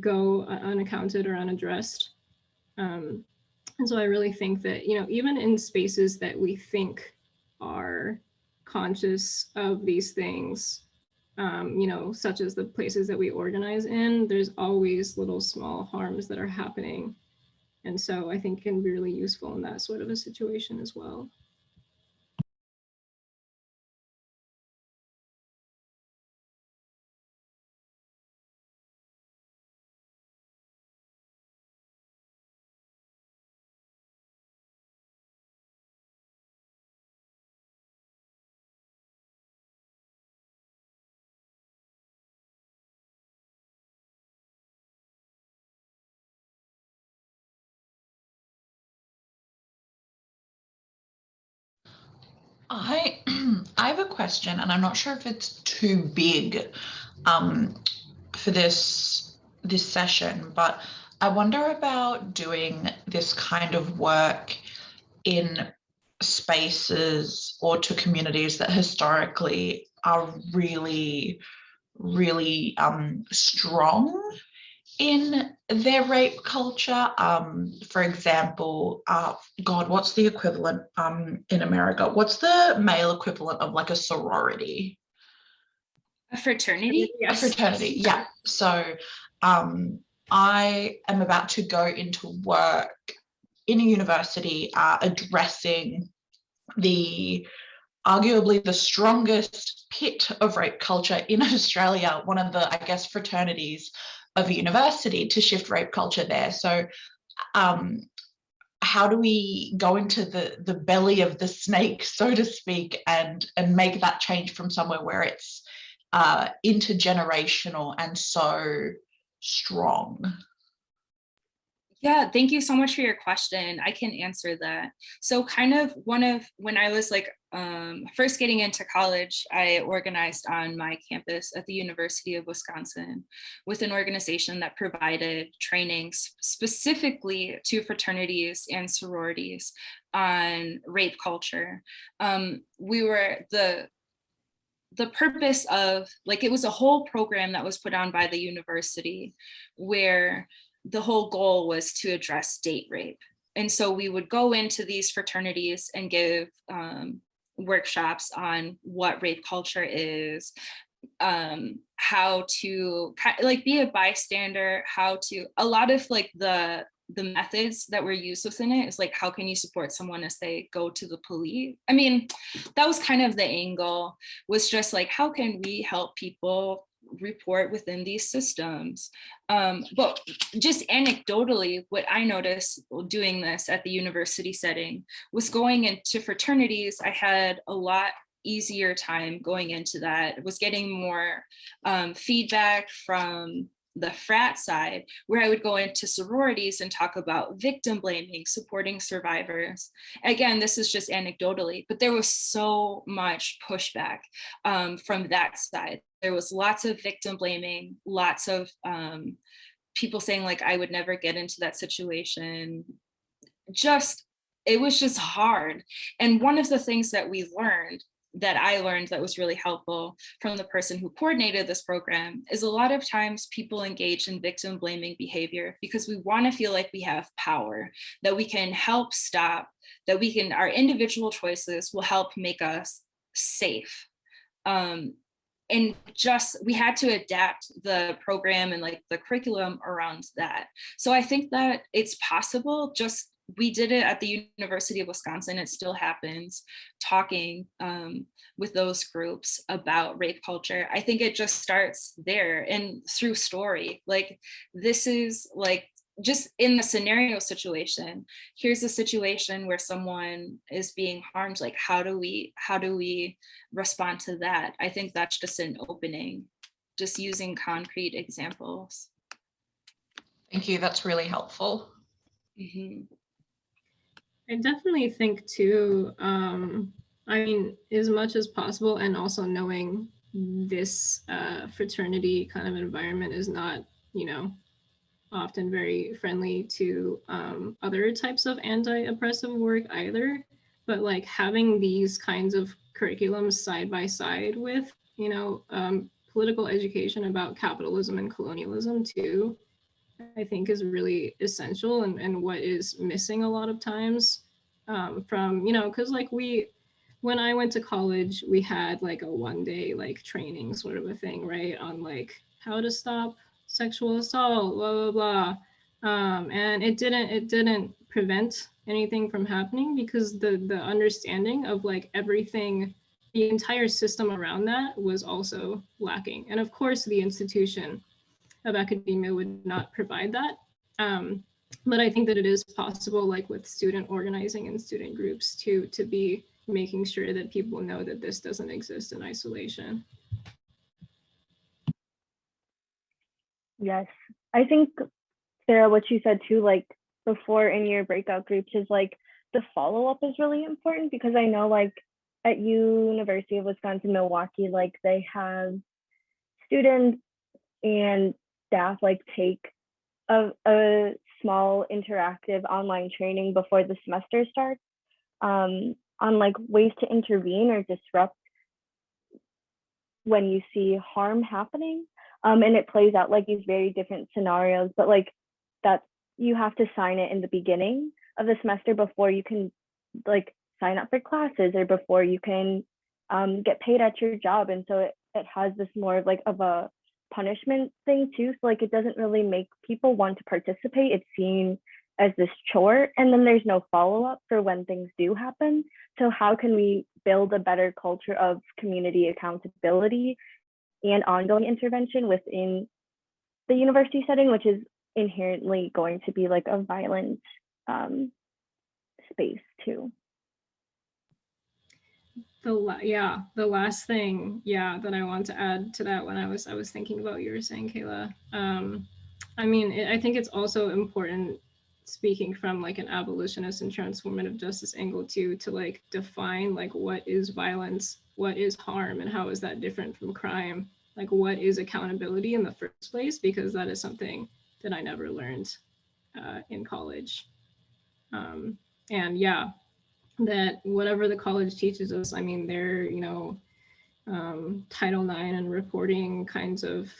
go unaccounted or unaddressed. And so I really think that, you know, even in spaces that we think are conscious of these things, you know, such as the places that we organize in, there's always little small harms that are happening. And so I think it can be really useful in that sort of a situation as well. I have a question, and I'm not sure if it's too big for this session, but I wonder about doing this kind of work in spaces or to communities that historically are really, really strong in their rape culture. For example, God, what's the equivalent in America? What's the male equivalent of like a sorority? A fraternity? Yes. A fraternity, yeah. So I am about to go into work in a university addressing arguably the strongest pit of rape culture in Australia, one of the, I guess, fraternities of a university, to shift rape culture there. So how do we go into the belly of the snake, so to speak, and make that change from somewhere where it's intergenerational and so strong? Yeah, thank you so much for your question. I can answer that. So kind of when I was like first getting into college, I organized on my campus at the University of Wisconsin with an organization that provided trainings specifically to fraternities and sororities on rape culture. We were the purpose of, like, it was a whole program that was put on by the university where the whole goal was to address date rape. And so we would go into these fraternities and give workshops on what rape culture is, how to like be a bystander, how to, a lot of like the methods that were used within it is like, how can you support someone as they go to the police? I mean, that was kind of the angle, was just like, how can we help people report within these systems? But just anecdotally, what I noticed doing this at the university setting was going into fraternities. I had a lot easier time going into that, was getting more feedback from the frat side, where I would go into sororities and talk about victim blaming, supporting survivors. Again, this is just anecdotally, but there was so much pushback from that side. There was lots of victim blaming, lots of people saying like, I would never get into that situation. It was just hard. And one of the things that I learned that was really helpful from the person who coordinated this program is a lot of times people engage in victim blaming behavior because we want to feel like we have power, that we can help stop, that our individual choices will help make us safe. And just, we had to adapt the program and like the curriculum around that. So I think that it's possible. Just, we did it at the University of Wisconsin. It still happens, talking with those groups about rape culture. I think it just starts there and through story. Like, this is like, just in the scenario situation, here's a situation where someone is being harmed. Like, how do we respond to that? I think that's just an opening, just using concrete examples. Thank you, that's really helpful. Mm-hmm. I definitely think too, I mean, as much as possible, and also knowing this fraternity kind of environment is not, often very friendly to other types of anti-oppressive work either, but like having these kinds of curriculums side by side with, political education about capitalism and colonialism too, I think is really essential, and what is missing a lot of times from, because like when I went to college, we had like a 1-day like training sort of a thing, right, on like how to stop sexual assault, blah, blah, blah. And it didn't prevent anything from happening because the understanding of like everything, the entire system around that was also lacking. And of course, the institution of academia would not provide that. But I think that it is possible, like with student organizing and student groups, to be making sure that people know that this doesn't exist in isolation. Yes, I think, Sarah, what you said too, like before in your breakout groups, is like the follow-up is really important, because I know like at University of Wisconsin-Milwaukee, like they have students and staff like take a small interactive online training before the semester starts on like ways to intervene or disrupt when you see harm happening. And it plays out like these very different scenarios, but like that you have to sign it in the beginning of the semester before you can like sign up for classes or before you can get paid at your job. And so it has this more of like of a punishment thing too. So like it doesn't really make people want to participate. It's seen as this chore, and then there's no follow-up for when things do happen. So how can we build a better culture of community accountability and ongoing intervention within the university setting, which is inherently going to be like a violent space too? The last thing, that I want to add to that, when I was thinking about what you were saying, Kayla. I mean, I think it's also important, speaking from like an abolitionist and transformative justice angle too, to like define like what is violence, what is harm, and how is that different from crime? Like, what is accountability in the first place? Because that is something that I never learned in college. And yeah, that whatever the college teaches us, I mean, they're, Title IX and reporting kinds of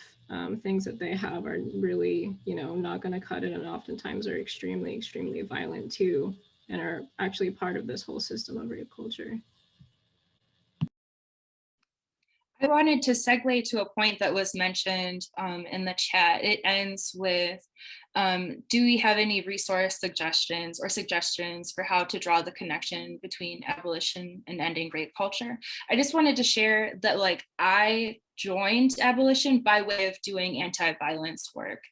things that they have are really, not going to cut it, and oftentimes are extremely, extremely violent too, and are actually part of this whole system of rape culture. I wanted to segue to a point that was mentioned in the chat. It ends with, do we have any resource suggestions for how to draw the connection between abolition and ending rape culture? I just wanted to share that, like, I joined abolition by way of doing anti-violence work.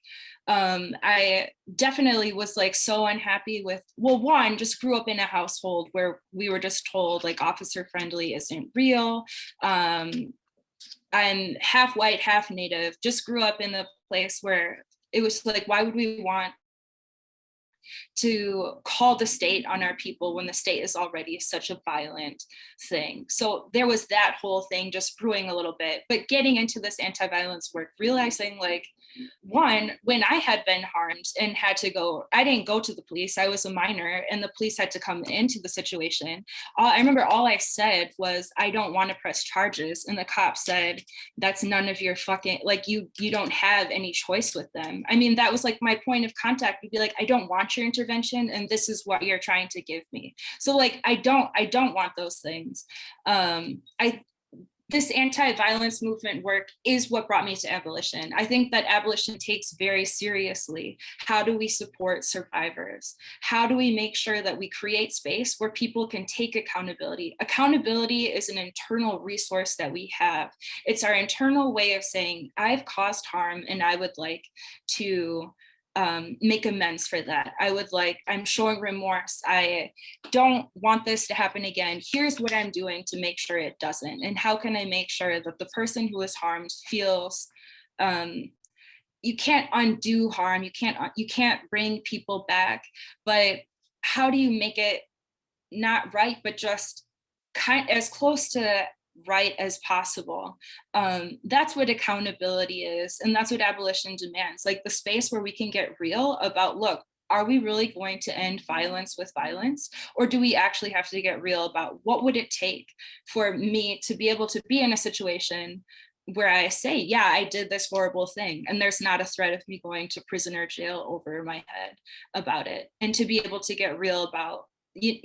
I definitely was like so unhappy with, well, one, just grew up in a household where we were just told like officer friendly isn't real. I'm half white, half native, just grew up in a place where it was like, why would we want to call the state on our people when the state is already such a violent thing? So there was that whole thing just brewing a little bit, but getting into this anti-violence work, realizing like, one, when I had been harmed and had to go, I didn't go to the police, I was a minor and the police had to come into the situation. I remember all I said was, I don't want to press charges. And the cop said, that's none of your fucking, like, you don't have any choice with them. I mean, that was like my point of contact would be like, I don't want your intervention and this is what you're trying to give me. So like, I don't want those things. This anti-violence movement work is what brought me to abolition. I think that abolition takes very seriously, how do we support survivors? How do we make sure that we create space where people can take accountability? Accountability is an internal resource that we have. It's our internal way of saying, I've caused harm and I would like to make amends for that. I'm showing remorse. I don't want this to happen again. Here's what I'm doing to make sure it doesn't. And how can I make sure that the person who is harmed feels, you can't undo harm, you can't bring people back, but how do you make it not right, but just kind as close to right as possible? That's what accountability is, and that's what abolition demands, like the space where we can get real about, look, are we really going to end violence with violence, or do we actually have to get real about what would it take for me to be able to be in a situation where I say, yeah, I did this horrible thing and there's not a threat of me going to prison or jail over my head about it, and to be able to get real about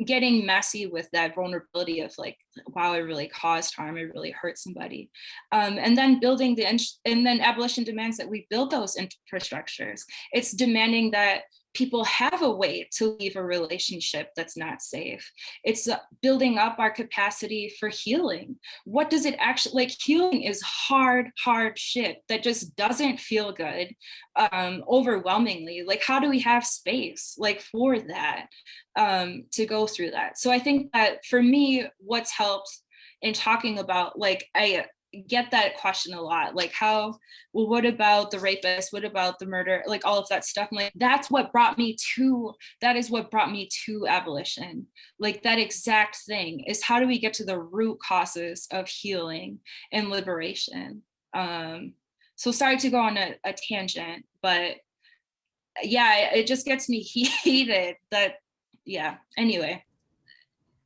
getting messy with that vulnerability of like, wow, I really caused harm, I really hurt somebody. And then and then abolition demands that we build those infrastructures. It's demanding that people have a way to leave a relationship that's not safe. It's building up our capacity for healing. What does it actually, like, healing is hard shit that just doesn't feel good, overwhelmingly. Like, how do we have space like for that, to go through that? So I think that for me, what's helped in talking about, like, I get that question a lot, like, what about the rapist, what about the murder, like all of that stuff. I'm like, that is what brought me to abolition. Like, that exact thing is, how do we get to the root causes of healing and liberation? So sorry to go on a tangent, but yeah, it just gets me heated that, yeah, anyway.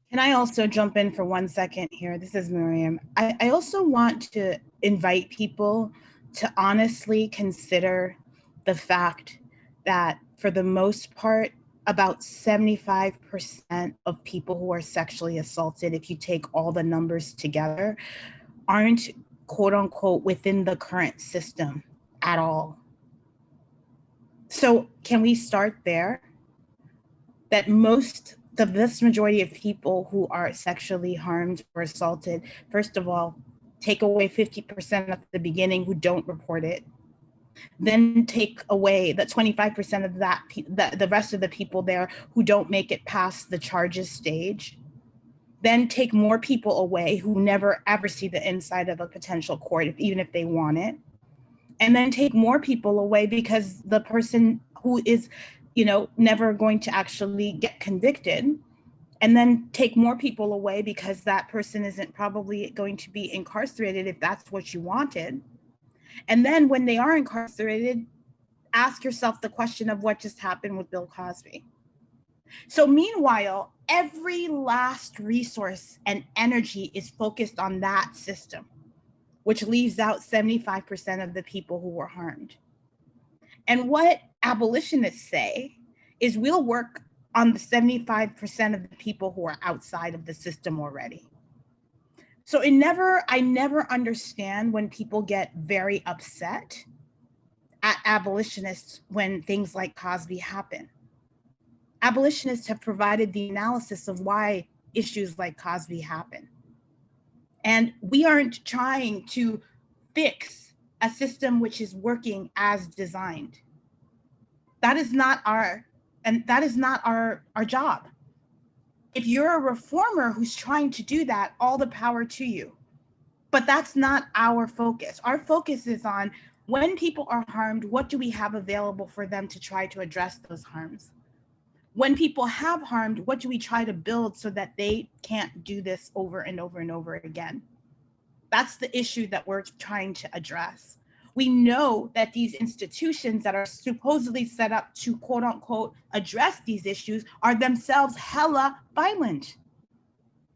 Can I also jump in for 1 second here? This is Miriam. I also want to invite people to honestly consider the fact that for the most part, about 75% of people who are sexually assaulted, if you take all the numbers together, aren't quote unquote within the current system at all. So can we start there? That the vast majority of people who are sexually harmed or assaulted, first of all, take away 50% at the beginning who don't report it. Then take away the 25% of the rest of the people there who don't make it past the charges stage. Then take more people away who never ever see the inside of a potential court, even if they want it. And then take more people away because the person who is, never going to actually get convicted. And then take more people away because that person isn't probably going to be incarcerated if that's what you wanted. And then when they are incarcerated, ask yourself the question of what just happened with Bill Cosby. So meanwhile, every last resource and energy is focused on that system, which leaves out 75% of the people who were harmed. And what abolitionists say is, we'll work on the 75% of the people who are outside of the system already. So I never understand when people get very upset at abolitionists when things like Cosby happen. Abolitionists have provided the analysis of why issues like Cosby happen. And we aren't trying to fix a system which is working as designed. That is not our job. If you're a reformer who's trying to do that, all the power to you. But that's not our focus. Our focus is on when people are harmed, what do we have available for them to try to address those harms? When people have harmed, what do we try to build so that they can't do this over and over and over again? That's the issue that we're trying to address. We know that these institutions that are supposedly set up to quote unquote address these issues are themselves hella violent.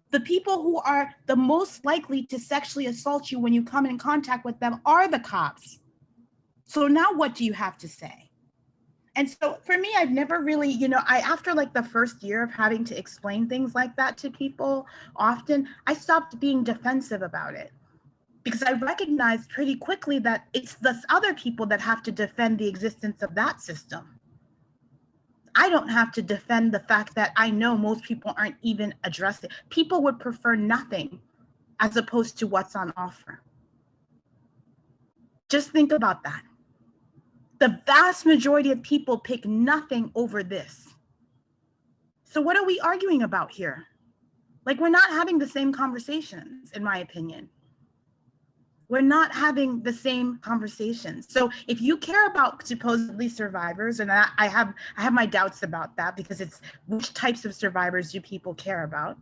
The people who are the most likely to sexually assault you when you come in contact with them are the cops. So now what do you have to say? And so for me, I've never really, after like the first year of having to explain things like that to people, often I stopped being defensive about it because I recognized pretty quickly that it's the other people that have to defend the existence of that system. I don't have to defend the fact that I know most people aren't even addressing. People would prefer nothing as opposed to what's on offer. Just think about that. The vast majority of people pick nothing over this. So what are we arguing about here? Like, we're not having the same conversations, in my opinion. We're not having the same conversations. So if you care about supposedly survivors, and I have my doubts about that, because it's which types of survivors do people care about?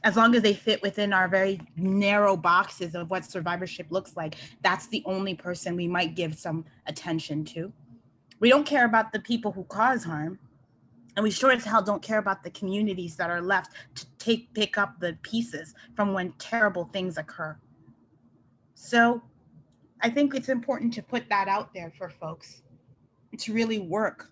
As long as they fit within our very narrow boxes of what survivorship looks like, that's the only person we might give some attention to. We don't care about the people who cause harm. And we sure as hell don't care about the communities that are left to pick up the pieces from when terrible things occur. So I think it's important to put that out there for folks, to really work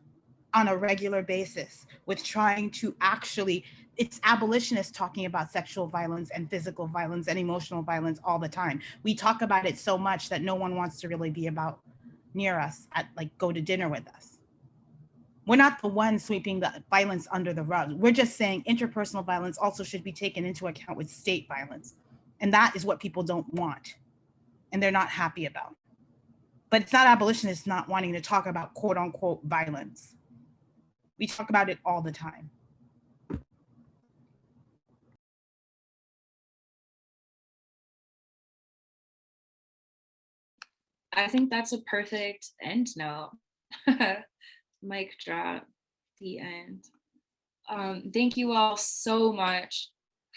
on a regular basis with trying to actually, it's abolitionists talking about sexual violence and physical violence and emotional violence all the time. We talk about it so much that no one wants to really be about near us, go to dinner with us. We're not the ones sweeping the violence under the rug. We're just saying interpersonal violence also should be taken into account with state violence. And that is what people don't want and they're not happy about. But it's not abolitionists not wanting to talk about quote unquote violence. We talk about it all the time. I think that's a perfect end note. Mic drop, the end. Thank you all so much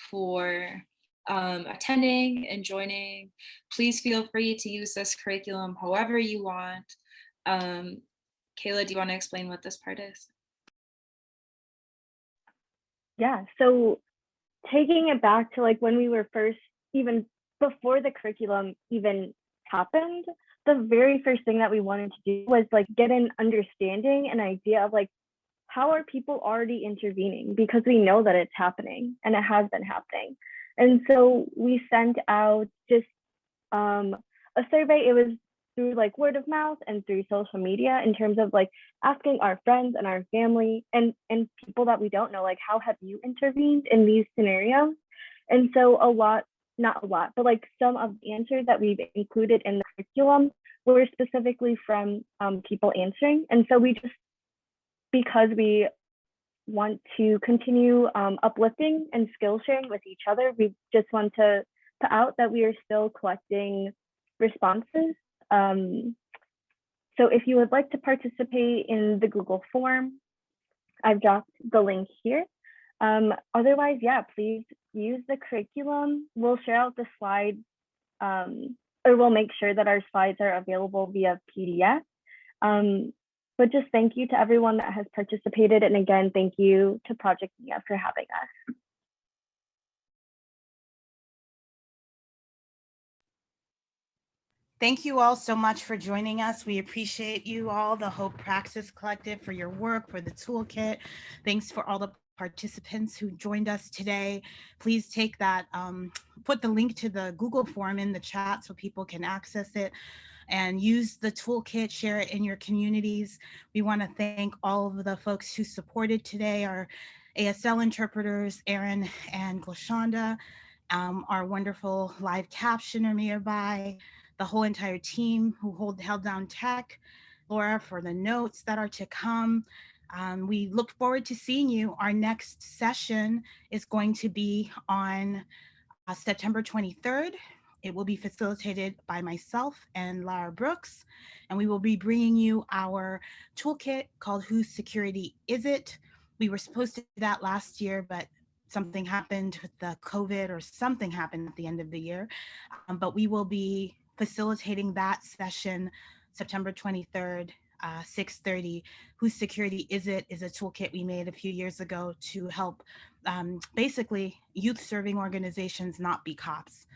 for attending and joining. Please feel free to use this curriculum however you want. Kayla, do you want to explain what this part is? Yeah, so taking it back to when we were first, even before the curriculum even happened, the very first thing that we wanted to do was get an understanding, an idea of how are people already intervening, because we know that it's happening and it has been happening. And so we sent out just a survey. It was through word of mouth and through social media, in terms of asking our friends and our family and people that we don't know, how have you intervened in these scenarios? And so not a lot, but some of the answers that we've included in the curriculum were specifically from people answering. And so we just, because we want to continue uplifting and skill sharing with each other, we just want to put out that we are still collecting responses. So if you would like to participate in the Google form, I've dropped the link here. Otherwise, yeah, please use the curriculum. We'll share out the slides, or we'll make sure that our slides are available via PDF. But just thank you to everyone that has participated. And again, thank you to Project Mia for having us. Thank you all so much for joining us. We appreciate you all, the Hope Praxis Collective, for your work, for the toolkit. Thanks for all the participants who joined us today. Please take that, put the link to the Google form in the chat so people can access it and use the toolkit, share it in your communities. We want to thank all of the folks who supported today, our ASL interpreters, Erin and Glashonda, our wonderful live captioner nearby, the whole entire team who held down tech, Laura for the notes that are to come. We look forward to seeing you. Our next session is going to be on September 23rd. It will be facilitated by myself and Lara Brooks, and we will be bringing you our toolkit called Whose Security Is It? We were supposed to do that last year, but something happened with the COVID or something happened at the end of the year. But we will be facilitating that session September 23rd, 6:30. Whose Security Is It is a toolkit we made a few years ago to help basically youth serving organizations not be cops.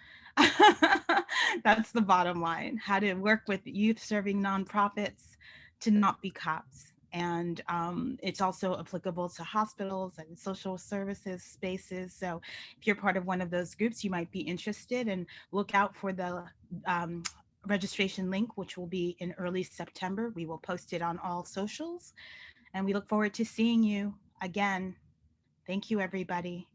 That's the bottom line, how to work with youth serving nonprofits to not be cops. And it's also applicable to hospitals and social services spaces. So if you're part of one of those groups, you might be interested, and look out for the registration link, which will be in early September. We will post it on all socials, and we look forward to seeing you again. Thank you, everybody.